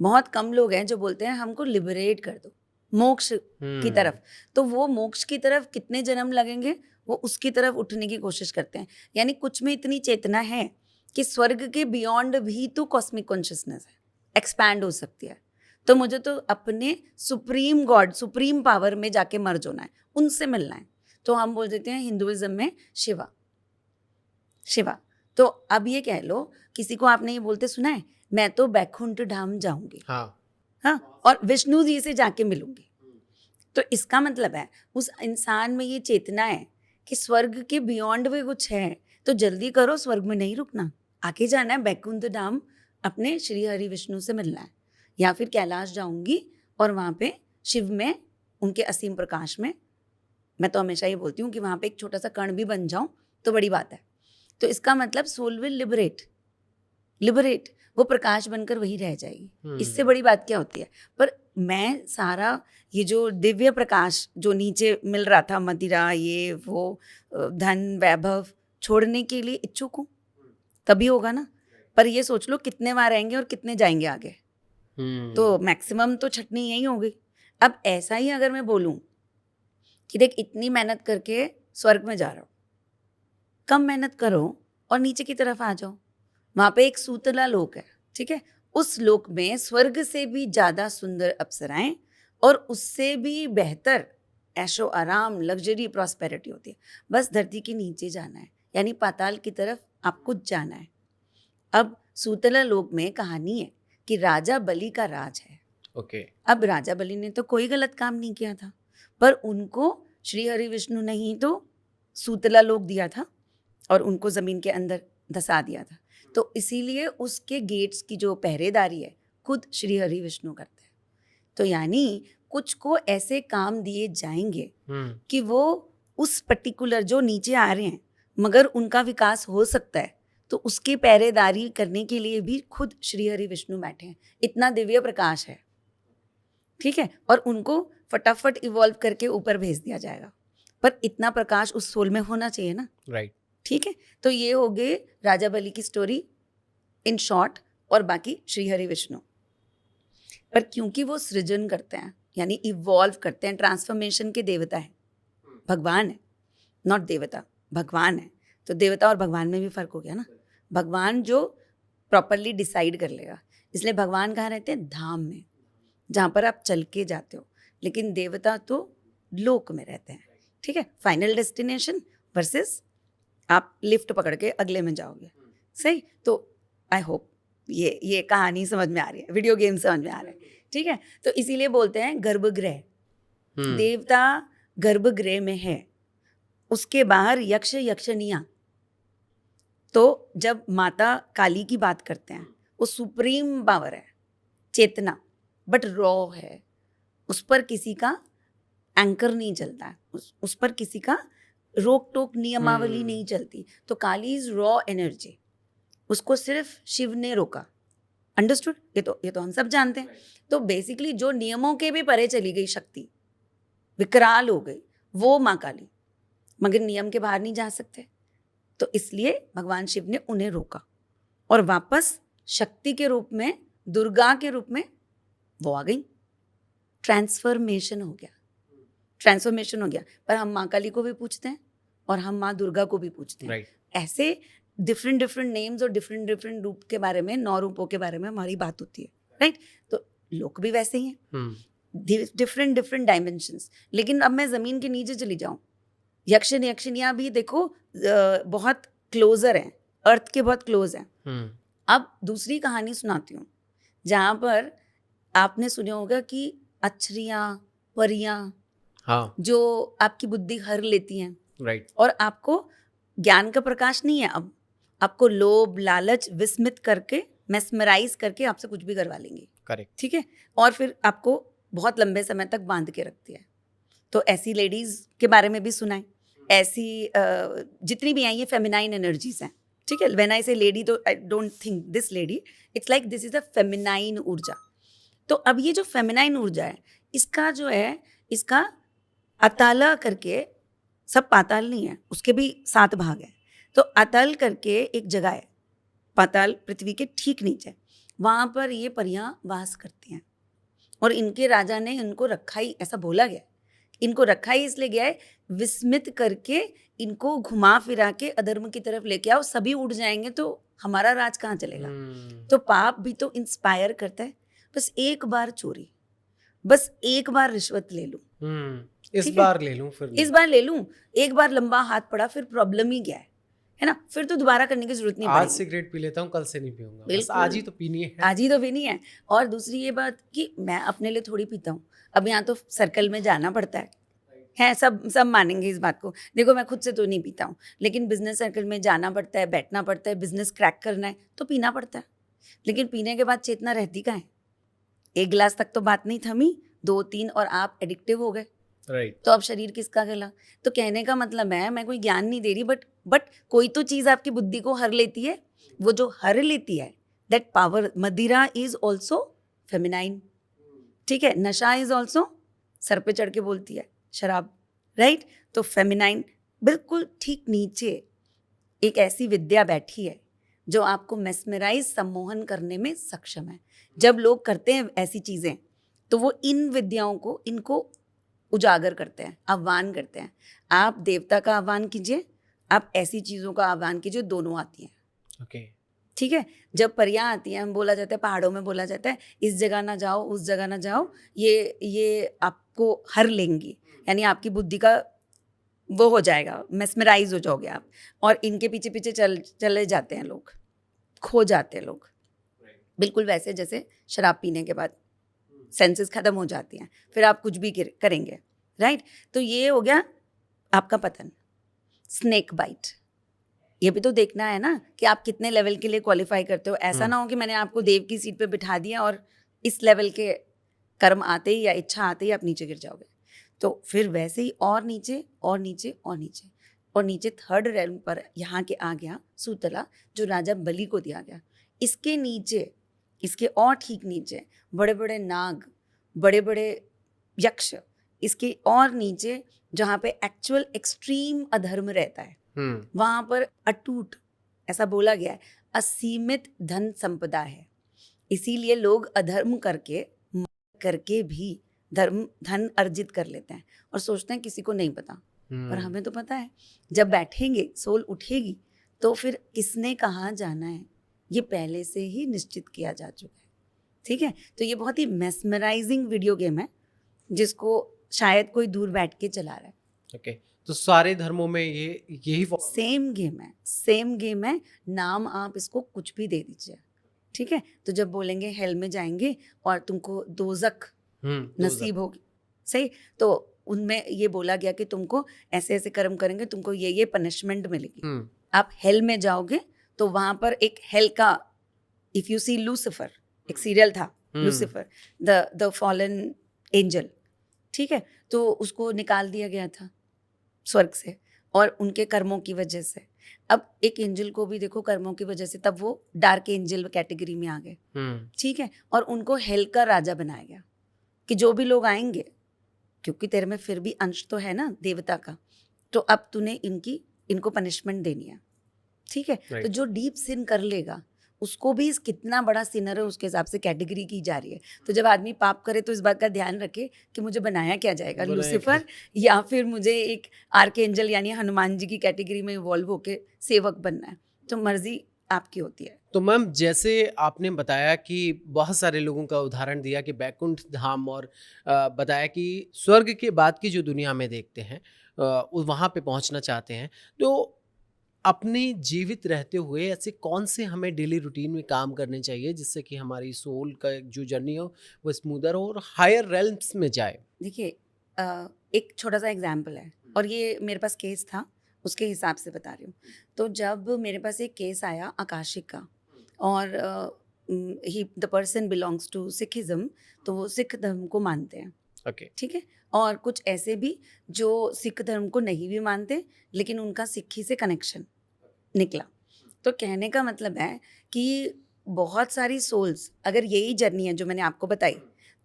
बहुत कम लोग हैं जो बोलते हैं हमको लिबरेट कर दो मोक्ष की तरफ। तो वो मोक्ष की तरफ कितने जन्म लगेंगे, वो उसकी तरफ उठने की कोशिश करते हैं। यानी कुछ में इतनी चेतना है कि स्वर्ग के बियॉन्ड भी तो कॉस्मिक कॉन्शियसनेस है, एक्सपैंड हो सकती है। तो मुझे तो अपने सुप्रीम गॉड, सुप्रीम पावर में जाके मर्ज होना है, उनसे मिलना है। तो हम बोल देते हैं हिंदुइज्म में शिवा, शिवा। तो अब ये कह लो, किसी को आपने ये बोलते सुना है, मैं तो बैकुंठ धाम जाऊंगी, हाँ, और विष्णु जी से जाके मिलूंगी। तो इसका मतलब है उस इंसान में ये चेतना है कि स्वर्ग के बियॉन्ड भी कुछ है, तो जल्दी करो, स्वर्ग में नहीं रुकना, आगे जाना है बैकुंठ धाम, अपने श्री हरि विष्णु से मिलना है। या फिर कैलाश जाऊंगी और वहाँ पे शिव में, उनके असीम प्रकाश में, मैं तो हमेशा ये बोलती हूँ कि वहाँ पे एक छोटा सा कण भी बन जाऊं तो बड़ी बात है। तो इसका मतलब सोल विल लिबरेट, लिबरेट, वो प्रकाश बनकर वही रह जाएगी। इससे बड़ी बात क्या होती है। पर मैं सारा ये जो दिव्य प्रकाश जो नीचे मिल रहा था, मदिरा, ये वो, धन वैभव, छोड़ने के लिए इच्छुक हूँ, तभी होगा ना। पर ये सोच लो कितने वहाँ रहेंगे और कितने जाएंगे आगे। तो मैक्सिमम तो छटनी यही होगी। अब ऐसा ही अगर मैं बोलूँ कि देख इतनी मेहनत करके स्वर्ग में जा रहा हूँ, कम मेहनत करो और नीचे की तरफ आ जाओ, वहाँ पे एक सूतला लोक है, ठीक है, उस लोक में स्वर्ग से भी ज़्यादा सुंदर अप्सराएं और उससे भी बेहतर ऐशो आराम, लग्जरी, प्रॉस्पेरिटी होती है। बस धरती के नीचे जाना है, यानी पाताल की तरफ आपको जाना है। अब सूतला लोक में कहानी है कि राजा बलि का राज है। अब राजा बलि ने तो कोई गलत काम नहीं किया था, पर उनको श्री हरि विष्णु ने ही तो सूतला लोक दिया था और उनको जमीन के अंदर धसा दिया था। तो इसीलिए उसके गेट्स की जो पहरेदारी है खुद श्री हरि विष्णु करते हैं। तो यानी कुछ को ऐसे काम दिए जाएंगे कि वो उस पर्टिकुलर जो नीचे आ रहे हैं मगर उनका विकास हो सकता है, तो उसकी पहरेदारी करने के लिए भी खुद श्री हरि विष्णु बैठे हैं। इतना दिव्य प्रकाश है, ठीक है, और उनको फटाफट इवॉल्व करके ऊपर भेज दिया जाएगा। पर इतना प्रकाश उस सोल में होना चाहिए ना, राइट। ठीक है। तो ये हो गए राजा बलि की स्टोरी इन शॉर्ट, और बाकी श्री हरि विष्णु। पर क्योंकि वो सृजन करते हैं, यानी इवॉल्व करते हैं, ट्रांसफॉर्मेशन के देवता है, भगवान है, नॉट देवता, भगवान है। तो देवता और भगवान में भी फर्क हो गया ना। भगवान जो प्रॉपरली डिसाइड कर लेगा, इसलिए भगवान कहाँ रहते हैं, धाम में, जहाँ पर आप चल के जाते हो। लेकिन देवता तो लोक में रहते हैं, ठीक है, फाइनल डेस्टिनेशन वर्सेस आप लिफ्ट पकड़ के अगले में जाओगे, सही। तो आई होप ये कहानी समझ में आ रही है, वीडियो गेम समझ में आ रहा है, ठीक है। तो इसीलिए बोलते हैं गर्भगृह, देवता गर्भगृह में है, उसके बाहर यक्ष यक्षनिया। तो जब माता काली की बात करते हैं, वो सुप्रीम पावर है, चेतना, बट रॉ है, उस पर किसी का एंकर नहीं चलता है, उस पर किसी का रोक टोक नियमावली नहीं चलती। तो काली इज रॉ एनर्जी, उसको सिर्फ शिव ने रोका। अंडरस्टूड? ये तो हम सब जानते हैं। तो बेसिकली जो नियमों के भी परे चली गई शक्ति, विकराल हो गई, वो माँ काली, मगर नियम के बाहर नहीं जा सकते। तो इसलिए भगवान शिव ने उन्हें रोका और वापस शक्ति के रूप में, दुर्गा के रूप में वो आ गई। ट्रांसफॉर्मेशन हो गया, ट्रांसफॉर्मेशन हो गया। पर हम माँ काली को भी पूछते हैं और हम माँ दुर्गा को भी पूछते हैं। राइट। ऐसे डिफरेंट डिफरेंट नेम्स और डिफरेंट डिफरेंट रूप के बारे में, 9 रूपों के बारे में हमारी बात होती है, राइट। तो लोग भी वैसे ही हैं, डिफरेंट डिफरेंट डायमेंशंस। लेकिन अब मैं जमीन के नीचे चली जाऊं, यक्षिण यक्षिणियाँ भी देखो बहुत क्लोजर हैं, अर्थ के बहुत क्लोज हैं। अब दूसरी कहानी सुनाती हूँ, जहाँ पर आपने सुना होगा कि अक्षरियाँ, परियाँ, हाँ, जो आपकी बुद्धि हर लेती हैं, राइट। और आपको ज्ञान का प्रकाश नहीं है, अब आपको लोभ लालच विस्मित करके, मेस्मराइज करके आपसे कुछ भी करवा लेंगे, करेक्ट, ठीक है, और फिर आपको बहुत लंबे समय तक बांध के रखती है। तो ऐसी लेडीज के बारे में भी सुना है। ऐसी जितनी भी हैं ये फेमिनाइन एनर्जीज हैं, ठीक है। व्हेन आई से लेडी, तो I don't think this lady, it's like this is a feminine ऊर्जा। तो अब ये जो फेमिनाइन ऊर्जा है, इसका जो है, इसका अताला करके, सब पाताल नहीं है, उसके भी 7 भाग हैं। तो अतल करके एक जगह है, पाताल पृथ्वी के ठीक नीचे, वहाँ पर ये परियां वास करती हैं और इनके राजा ने इनको रखा ही, ऐसा बोला गया, इनको रखा ही इसलिए गया है विस्मित करके इनको घुमा फिरा के अधर्म की तरफ लेके आओ, सभी उड़ जाएंगे तो हमारा राज कहाँ चलेगा। तो पाप भी तो इंस्पायर करता है। बस एक बार चोरी, बस एक बार रिश्वत ले लूं, इस ठीक है? बार ले लूं, फिर इस बार ले लूं, एक बार लंबा हाथ पड़ा, फिर प्रॉब्लम ही क्या है ना, फिर तो दोबारा करने की जरूरत नहीं आज पड़ेगी। सिगरेट पी लेता हूँ, कल से नहीं पीऊंगा, बस बिल्कुल। आज ही तो पीनी है। आज ही तो भी नहीं है। और दूसरी ये बात कि मैं अपने लिए थोड़ी पीता हूँ, अब यहाँ तो सर्कल में जाना पड़ता है, सब सब मानेंगे इस बात को। देखो मैं खुद से तो नहीं पीता हूँ, लेकिन बिजनेस सर्कल में जाना पड़ता है, बैठना पड़ता है, बिजनेस क्रैक करना है तो पीना पड़ता है। लेकिन पीने के बाद चेतना रहती कहाँ है? एक गिलास तक तो बात नहीं थमी, 2-3 और आप एडिक्टिव हो गए, राइट। तो अब शरीर किसका गला। तो कहने का मतलब है, मैं कोई ज्ञान नहीं दे रही, बट कोई तो चीज़ आपकी बुद्धि को हर लेती है। वो जो हर लेती है, दैट पावर, मदिरा इज ऑल्सो फेमिनाइन, ठीक है? नशा इज ऑल्सो, सर पे चढ़ के बोलती है शराब, राइट? तो फेमिनाइन बिल्कुल ठीक नीचे एक ऐसी विद्या बैठी है जो आपको मेस्मराइज, सम्मोहन करने में सक्षम है। जब लोग करते हैं ऐसी चीज़ें तो वो इन विद्याओं को, इनको उजागर करते हैं, आह्वान करते हैं। आप देवता का आह्वान कीजिए, आप ऐसी चीज़ों का आह्वान कीजिए, दोनों आती हैं। ओके। ठीक है? जब परियां आती हैं, हम बोला जाता है, पहाड़ों में बोला जाता है इस जगह ना जाओ, उस जगह ना जाओ, ये आपको हर लेंगी, यानी आपकी बुद्धि का वो हो जाएगा, मेस्मराइज हो जाओगे आप, और इनके पीछे पीछे चले जाते हैं लोग, खो जाते हैं लोग। बिल्कुल वैसे जैसे शराब पीने के बाद सेंसेस खत्म हो जाती हैं, फिर आप कुछ भी करेंगे, राइट? तो ये हो गया आपका पतन। स्नेक बाइट, ये भी तो देखना है ना कि आप कितने लेवल के लिए क्वालिफाई करते हो। ऐसा ना हो कि मैंने आपको देव की सीट पे बिठा दिया और इस लेवल के कर्म आते ही या इच्छा आते ही आप नीचे गिर जाओगे। तो फिर वैसे ही और नीचे और नीचे और नीचे और नीचे, थर्ड रेल्म पर यहाँ के आ गया सूतला, जो राजा बलि को दिया गया। इसके नीचे, इसके और ठीक नीचे बड़े बड़े नाग, बड़े बड़े यक्ष, इसके और नीचे जहाँ पे एक्चुअल एक्सट्रीम अधर्म रहता है, वहां पर अटूट, ऐसा बोला गया है, असीमित धन संपदा है। इसीलिए लोग अधर्म करके भी धन अर्जित कर लेते हैं और सोचते हैं किसी को नहीं पता, पर हमें तो पता है। जब बैठेंगे, सोल उठेगी, तो फिर किसने कहाँ जाना है ये पहले से ही निश्चित किया जा चुका है। ठीक है? तो ये बहुत ही मेस्मराइजिंग वीडियो गेम है जिसको शायद कोई दूर बैठ के चला रहा है। ओके। तो सारे धर्मों में यही सेम गेम है। नाम आप इसको कुछ भी दे दीजिए, ठीक है? तो जब बोलेंगे हेल में जाएंगे और तुमको दोजक नसीब होगी, सही, तो उनमें ये बोला गया कि तुमको ऐसे ऐसे कर्म करेंगे, तुमको ये पनिशमेंट मिलेगी। आप हेल में जाओगे तो वहां पर एक हेल का, इफ यू सी लूसिफर, एक सीरियल था लूसिफर, द फॉलन एंजल, ठीक है? तो उसको निकाल दिया गया था स्वर्ग से और उनके कर्मों की वजह से। अब एक एंजल को भी देखो कर्मों की वजह से, तब वो डार्क एंजल कैटेगरी में आ गए, ठीक है? और उनको हेल का राजा बनाया गया कि जो भी लोग आएंगे, क्योंकि तेरे में फिर भी अंश तो है ना देवता का, तो अब तूने इनको पनिशमेंट देनी है, ठीक है? तो जो डीप सिन कर लेगा उसको भी कितना बड़ा सिनर है उसके हिसाब से कैटेगरी की जा रही है। तो जब आदमी पाप करे तो इस बात का ध्यान रखे कि मुझे बनाया क्या जाएगा, लूसीफर या फिर मुझे एक आर्कएंजल यानी हनुमान जी की कैटेगरी में इवॉल्व होके सेवक बनना है। तो मर्जी आपकी होती है। तो मैम, जैसे आपने बताया कि बहुत सारे लोगों का उदाहरण दिया कि बैकुंठ धाम, और बताया कि स्वर्ग के बाद की जो दुनिया में देखते हैं वहाँ पे पहुँचना चाहते हैं, तो अपने जीवित रहते हुए ऐसे कौन से हमें डेली रूटीन में काम करने चाहिए जिससे कि हमारी सोल का जो जर्नी हो वो स्मूदर हो और हायर रेल्म्स में जाए? देखिए, एक छोटा सा एग्जाम्पल है और ये मेरे पास केस था, उसके हिसाब से बता रही हूँ। तो जब मेरे पास एक केस आया आकाशिक का, और the person belongs to Sikhism, तो वो सिख धर्म को मानते हैं, ओके, ठीक है? और कुछ ऐसे भी जो सिख धर्म को नहीं भी मानते, लेकिन उनका सिक्खी से कनेक्शन निकला। तो कहने का मतलब है कि बहुत सारी सोल्स, अगर यही जर्नी है जो मैंने आपको बताई,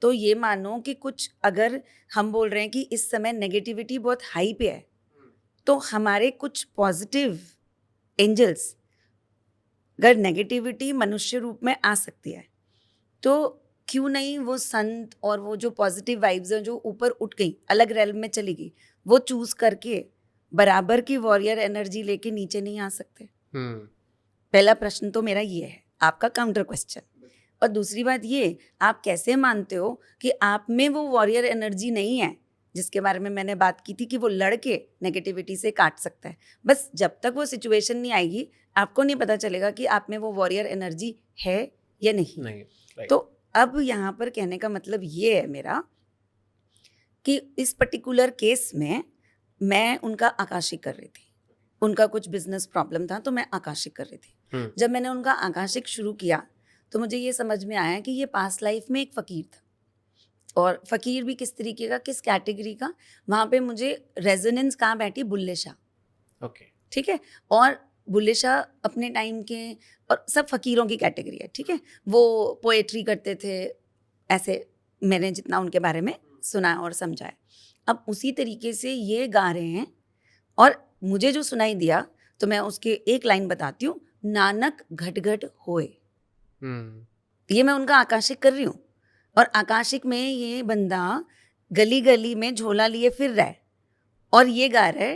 तो ये मानो कि कुछ, अगर हम बोल रहे हैं कि इस समय नेगेटिविटी बहुत हाई पे है, तो हमारे कुछ पॉजिटिव एंजल्स, अगर नेगेटिविटी मनुष्य रूप में आ सकती है, तो क्यों नहीं वो संत और वो जो पॉजिटिव वाइब्स हैं जो ऊपर उठ गई, अलग रेल्म में चली गई, वो चूज करके बराबर की वॉरियर एनर्जी लेके नीचे नहीं आ सकते? पहला प्रश्न तो मेरा ये है, आपका काउंटर क्वेश्चन। और दूसरी बात ये, आप कैसे मानते हो कि आप में वो वॉरियर एनर्जी नहीं है जिसके बारे में मैंने बात की थी कि वो लड़के नेगेटिविटी से काट सकता है? बस जब तक वो सिचुएशन नहीं आएगी आपको नहीं पता चलेगा कि आप में वो वॉरियर एनर्जी है या नहीं। right. तो अब यहाँ पर कहने का मतलब ये है मेरा कि इस पर्टिकुलर केस में मैं उनका आकाशिक कर रही थी। उनका कुछ बिजनेस प्रॉब्लम था तो मैं आकाशिक कर रही थी। जब मैंने उनका आकाशिक शुरू किया तो मुझे ये समझ में आया कि ये पास्ट लाइफ में एक फ़कीर था, और फ़कीर भी किस तरीके का, किस कैटेगरी का। वहाँ पे मुझे रेजोनेंस कहाँ बैठी, बुल्ले शाह। ठीक है, और बुल्ले शाह अपने टाइम के, और सब फ़कीरों की कैटेगरी है, ठीक है। वो पोएट्री करते थे, ऐसे मैंने जितना उनके बारे में सुना और समझा है। अब उसी तरीके से ये गा रहे हैं, और मुझे जो सुनाई दिया तो मैं उसके एक लाइन बताती हूँ, नानक घट घट होए। ये मैं उनका आकाशिक कर रही हूँ, और आकाशिक में ये बंदा गली गली में झोला लिए फिर रहा है और ये गा रहा है।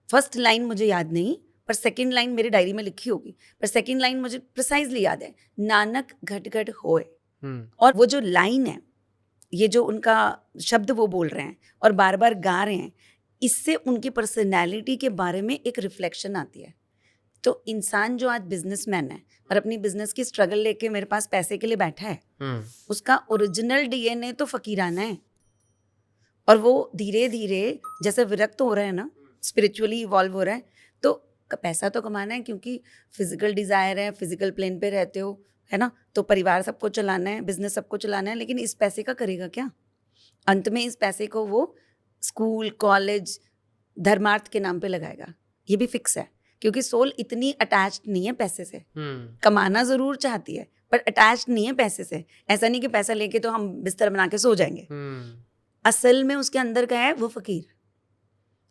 फर्स्ट लाइन मुझे याद नहीं, पर सेकंड लाइन मेरी डायरी में लिखी होगी, पर सेकंड लाइन मुझे प्रिसाइजली याद है, नानक घट घट होए। और वो जो लाइन है, ये जो उनका शब्द वो बोल रहे हैं और बार बार गा रहे हैं, इससे उनकी पर्सनैलिटी के बारे में एक रिफ्लेक्शन आती है। तो इंसान जो आज बिजनेसमैन है और अपनी बिजनेस की स्ट्रगल लेके मेरे पास पैसे के लिए बैठा है, उसका ओरिजिनल डीएनए तो फकीराना है, और वो धीरे धीरे जैसे विरक्त हो रहा है ना, स्पिरिचुअली इवॉल्व हो रहा है। तो पैसा तो कमाना है, क्योंकि फिजिकल डिजायर है, फिजिकल प्लेन पे रहते हो, है ना, तो परिवार सबको चलाना है, बिजनेस सबको चलाना है, लेकिन इस पैसे का करेगा क्या? अंत में इस पैसे को वो स्कूल, कॉलेज, धर्मार्थ के नाम पे लगाएगा। ये भी फिक्स है, क्योंकि सोल इतनी अटैच्ड नहीं है पैसे से। कमाना जरूर चाहती है पर अटैच्ड नहीं है पैसे से। ऐसा नहीं कि पैसा लेके तो हम बिस्तर बना के सो जाएंगे। असल में उसके अंदर का है वो फकीर,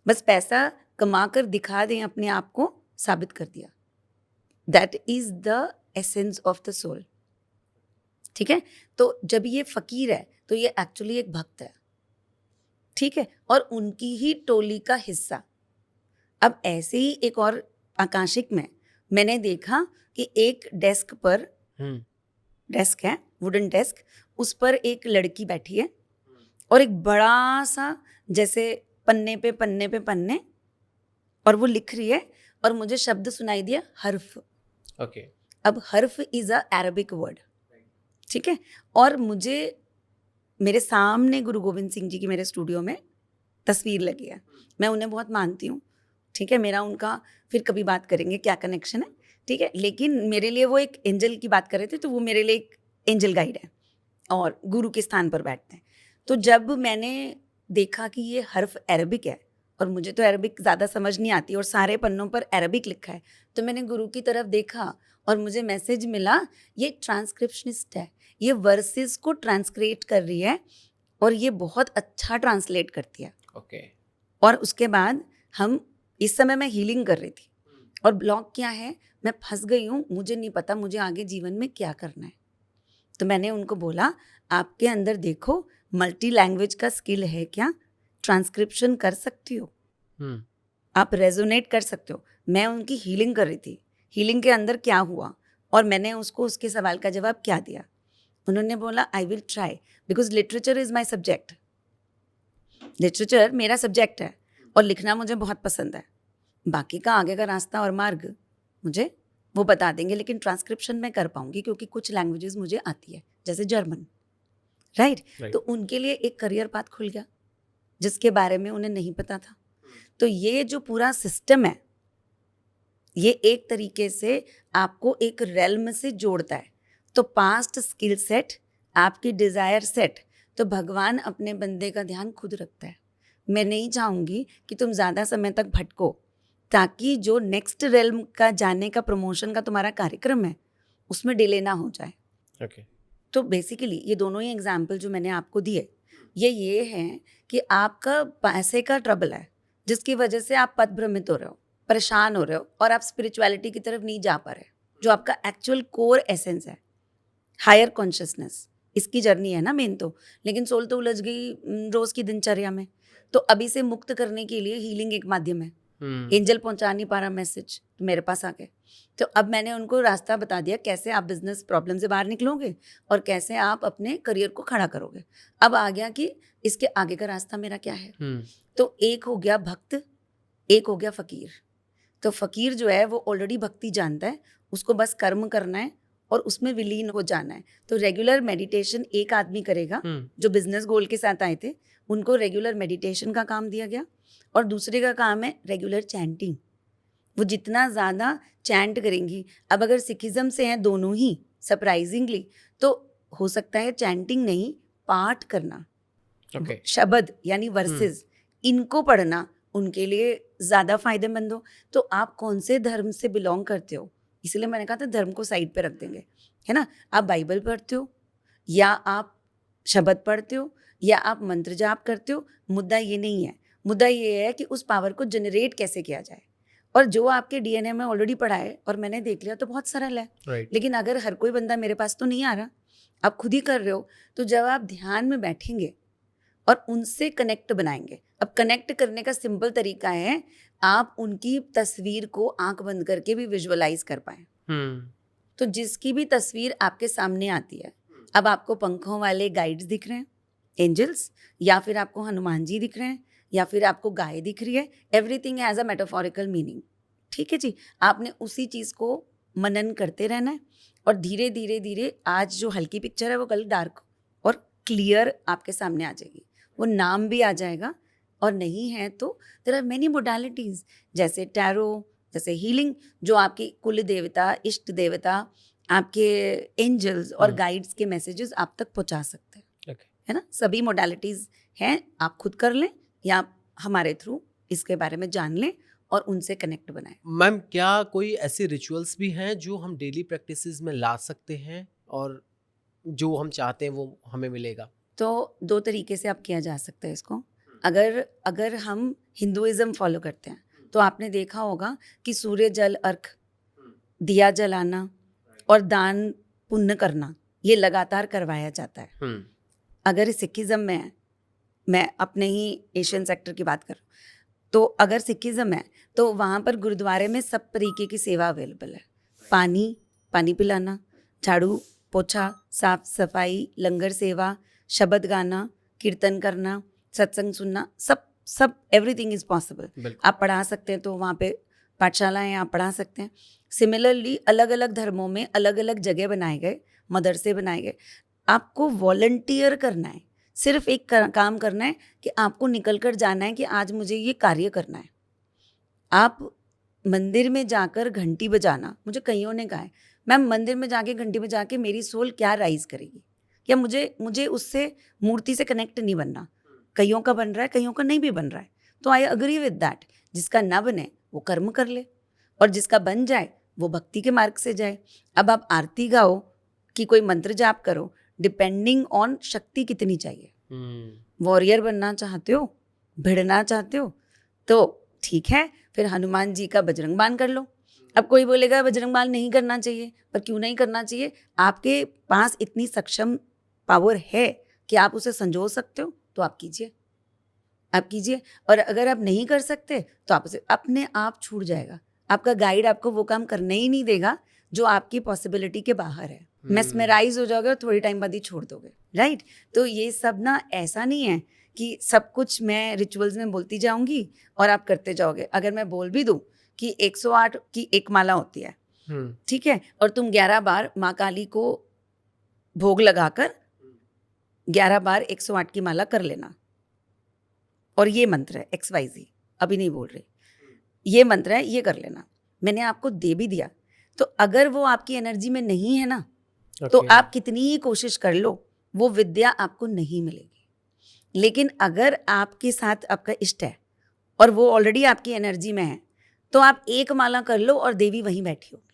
बस पैसा कमा कर दिखा दें, अपने आप को साबित कर दिया। That is the essence of the soul. ठीक है, तो जब ये फकीर है तो ये एक्चुअली एक भक्त है, ठीक है, और उनकी ही टोली का हिस्सा। अब ऐसे ही एक और आकाशिक में मैंने देखा कि एक डेस्क पर, डेस्क है वुडन डेस्क, उस पर एक लड़की बैठी है और एक बड़ा सा जैसे पन्ने पे पन्ने पे पन्ने, और वो लिख रही है, और मुझे शब्द सुनाई दिया हर्फ। अब हर्फ इज अ अरबिक वर्ड, ठीक है, और मुझे मेरे सामने गुरु गोविंद सिंह जी की मेरे स्टूडियो में तस्वीर लगी है। मैं उन्हें बहुत मानती हूँ, ठीक है, मेरा उनका फिर कभी बात करेंगे क्या कनेक्शन है, ठीक है, लेकिन मेरे लिए वो एक एंजल की बात कर रहे थे, तो वो मेरे लिए एक एंजल गाइड है और गुरु के स्थान पर बैठते हैं। तो जब मैंने देखा कि ये हर्फ अरबिक है, और मुझे तो अरबिक ज़्यादा समझ नहीं आती और सारे पन्नों पर अरबिक लिखा है, तो मैंने गुरु की तरफ देखा और मुझे मैसेज मिला, ये ट्रांसक्रिप्शनिस्ट है, ये वर्सेस को ट्रांसक्रिएट कर रही है और ये बहुत अच्छा ट्रांसलेट करती है। और उसके बाद हम, इस समय मैं हीलिंग कर रही थी और ब्लॉक क्या है, मैं फंस गई हूँ, मुझे नहीं पता मुझे आगे जीवन में क्या करना है। तो मैंने उनको बोला, आपके अंदर देखो मल्टी लैंग्वेज का स्किल है क्या, ट्रांसक्रिप्शन कर सकती हो, आप रेजोनेट कर सकते हो। मैं उनकी हीलिंग कर रही थी, हीलिंग के अंदर क्या हुआ और मैंने उसको उसके सवाल का जवाब क्या दिया। उन्होंने बोला, I will try, because literature is my subject, literature मेरा सब्जेक्ट है और लिखना मुझे बहुत पसंद है। बाकी का आगे का रास्ता और मार्ग मुझे वो बता देंगे, लेकिन ट्रांसक्रिप्शन मैं कर पाऊंगी क्योंकि कुछ लैंग्वेजेस मुझे आती है, जैसे जर्मन, राइट। तो उनके लिए एक करियर पाथ खुल गया जिसके बारे में उन्हें नहीं पता था। तो ये जो पूरा सिस्टम है, ये एक तरीके से आपको एक रेल्म से जोड़ता है। तो पास्ट स्किल सेट, आपकी डिजायर सेट, तो भगवान अपने बंदे का ध्यान खुद रखता है। मैं नहीं चाहूंगी कि तुम ज्यादा समय तक भटको, ताकि जो नेक्स्ट रेल्म का जाने का, प्रमोशन का तुम्हारा कार्यक्रम है, उसमें डिले ना हो जाए। तो बेसिकली ये दोनों ही एग्जाम्पल जो मैंने आपको दिए, ये है कि आपका पैसे का ट्रबल है जिसकी वजह से आप पथभ्रमित हो रहे हो, परेशान हो रहे हो और आप स्पिरिचुअलिटी की तरफ नहीं जा पा रहे, जो आपका एक्चुअल कोर एसेंस है। हायर कॉन्शियसनेस, इसकी जर्नी है ना मेन तो। लेकिन सोल तो उलझ गई रोज की दिनचर्या में। तो अभी से मुक्त करने के लिए हीलिंग एक माध्यम है। एंजल पहुंचा नहीं पा रहा मैसेज, तो मेरे पास आ गए। तो अब मैंने उनको रास्ता बता दिया कैसे आप बिजनेस प्रॉब्लम से बाहर निकलोगे और कैसे आप अपने करियर को खड़ा करोगे। अब आ गया कि इसके आगे का रास्ता मेरा क्या है। तो एक हो गया भक्त, एक हो गया फकीर। तो फकीर जो है वो ऑलरेडी भक्ति जानता है, उसको बस कर्म करना है और उसमें विलीन हो जाना है। तो रेगुलर मेडिटेशन एक आदमी करेगा, जो बिजनेस गोल के साथ आए थे उनको रेगुलर मेडिटेशन का काम दिया गया, और दूसरे का काम है रेगुलर चैंटिंग। वो जितना ज़्यादा चैंट करेंगी, अब अगर सिखिज्म से हैं दोनों ही सरप्राइजिंगली, तो हो सकता है चैंटिंग नहीं, पाठ करना, शब्द यानी वर्सेस, इनको पढ़ना उनके लिए ज़्यादा फायदेमंद हो। तो आप कौन से धर्म से बिलोंग करते हो, इसलिए मैंने कहा था धर्म को साइड पे रख देंगे, है ना। आप बाइबल पढ़ते हो या आप शब्द पढ़ते हो या आप मंत्र जाप करते हो, मुद्दा ये नहीं है। मुद्दा ये है कि उस पावर को जनरेट कैसे किया जाए। और जो आपके डीएनए में ऑलरेडी पड़ा है और मैंने देख लिया तो बहुत सरल है। लेकिन अगर हर कोई बंदा मेरे पास तो नहीं आ रहा, आप खुद ही कर रहे हो, तो जब आप ध्यान में बैठेंगे और उनसे कनेक्ट बनाएंगे। अब कनेक्ट करने का सिंपल तरीका है, आप उनकी तस्वीर को आंख बंद करके भी विजुअलाइज कर पाए। तो जिसकी भी तस्वीर आपके सामने आती है, अब आपको पंखों वाले गाइड्स दिख रहे हैं, एंजल्स, या फिर आपको हनुमान जी दिख रहे हैं, या फिर आपको गाय दिख रही है, everything has a metaphorical meaning. ठीक है जी, आपने उसी चीज़ को मनन करते रहना है और धीरे धीरे धीरे आज जो हल्की पिक्चर है वो कल डार्क और क्लियर आपके सामने आ जाएगी। वो नाम भी आ जाएगा, और नहीं है तो देयर आर मेनी मोडालिटीज़, जैसे टैरो, जैसे हीलिंग, जो आपकी कुल देवता, इष्ट देवता, आपके एंजल्स और गाइड्स के मैसेजेस आप तक पहुंचा सकते हैं, है ना। सभी मोडालिटीज़ हैं, आप खुद कर लें या आप हमारे थ्रू इसके बारे में जान लें और उनसे कनेक्ट बनाएं। मैम, क्या कोई ऐसे रिचुअल्स भी हैं जो हम डेली प्रैक्टिसेस में ला सकते हैं और जो हम चाहते हैं वो हमें मिलेगा? तो दो तरीके से आप किया जा सकता है इसको। अगर हम हिंदुइज्म फॉलो करते हैं तो आपने देखा होगा कि सूर्य जल अर्घ, दिया जलाना और दान पुण्य करना, ये लगातार करवाया जाता है। अगर सिखिज्म में है, मैं अपने ही एशियन सेक्टर की बात करूँ, तो अगर सिखिज्म है तो वहाँ पर गुरुद्वारे में सब तरीके की सेवा अवेलेबल है। पानी पिलाना, झाड़ू पोछा, साफ सफाई, लंगर सेवा, शब्द गाना, कीर्तन करना, सत्संग सुनना, सब एवरीथिंग इज पॉसिबल। आप पढ़ा सकते हैं, तो वहाँ पे पाठशालाएं आप पढ़ा सकते हैं। सिमिलरली अलग अलग धर्मों में अलग अलग जगह बनाए गए, मदरसे बनाए गए। आपको वॉलंटियर करना है, सिर्फ एक काम करना है कि आपको निकल कर जाना है कि आज मुझे ये कार्य करना है। आप मंदिर में जाकर घंटी बजाना, मुझे कईयों ने कहा है मैम मंदिर में जाके घंटी बजा के मेरी सोल क्या राइज करेगी, या मुझे उससे मूर्ति से कनेक्ट नहीं बनना। कईयों का बन रहा है, कईयों का नहीं भी बन रहा है, तो आई अग्री विद दैट। जिसका ना बने वो कर्म कर ले, और जिसका बन जाए वो भक्ति के मार्ग से जाए। अब आप आरती गाओ कि कोई मंत्र जाप करो, डिपेंडिंग ऑन शक्ति कितनी चाहिए। वॉरियर बनना चाहते हो, भिड़ना चाहते हो, तो ठीक है, फिर हनुमान जी का बजरंग बाण कर लो। अब कोई बोलेगा बजरंग बाण नहीं करना चाहिए, पर क्यों नहीं करना चाहिए? आपके पास इतनी सक्षम पावर है कि आप उसे संजो सकते हो, तो आप कीजिए। और अगर आप नहीं कर सकते तो आप उसे अपने आप छूट जाएगा। आपका गाइड आपको वो काम करने ही नहीं देगा जो आपकी पॉसिबिलिटी के बाहर है। मेस्मराइज हो जाओगे और थोड़ी टाइम बाद ही छोड़ दोगे, राइट। तो ये सब ना ऐसा नहीं है कि सब कुछ मैं रिचुअल्स में बोलती जाऊंगी और आप करते जाओगे। अगर मैं बोल भी दूं कि 108 की एक माला होती है, ठीक है, और तुम 11 बार माँ काली को भोग लगाकर 11 बार 108 की माला कर लेना, और ये मंत्र है XYZ, अभी नहीं बोल रही, ये मंत्र है, ये कर लेना, मैंने आपको दे भी दिया। तो अगर वो आपकी एनर्जी में नहीं है ना, तो आप कितनी ही कोशिश कर लो, वो विद्या आपको नहीं मिलेगी। लेकिन अगर आपके साथ आपका इष्ट है और वो ऑलरेडी आपकी एनर्जी में है, तो आप एक माला कर लो और देवी वहीं बैठी होगी।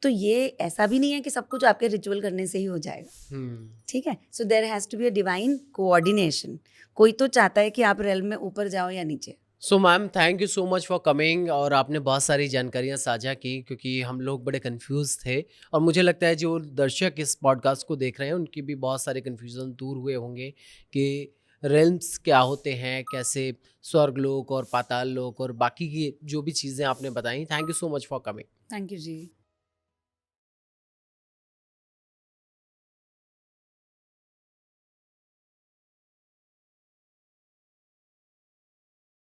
तो ये ऐसा भी नहीं है कि सब कुछ आपके रिचुअल करने से ही हो जाएगा, ठीक है। So there has to be a divine coordination. कोई तो चाहता है कि आप रेल में ऊपर जाओ या नीचे, so ma'am, thank you so much for coming, और आपने बहुत सारी जानकारियाँ साझा की, क्योंकि हम लोग बड़े कंफ्यूज थे, और मुझे लगता है जो दर्शक इस पॉडकास्ट को देख रहे हैं उनकी भी बहुत सारे कन्फ्यूज़न दूर हुए होंगे कि रेल्म्स क्या होते हैं, कैसे स्वर्गलोक और पाताल लोक और बाकी की जो भी चीज़ें आपने बताई। Thank you so much for coming. Thank you ji.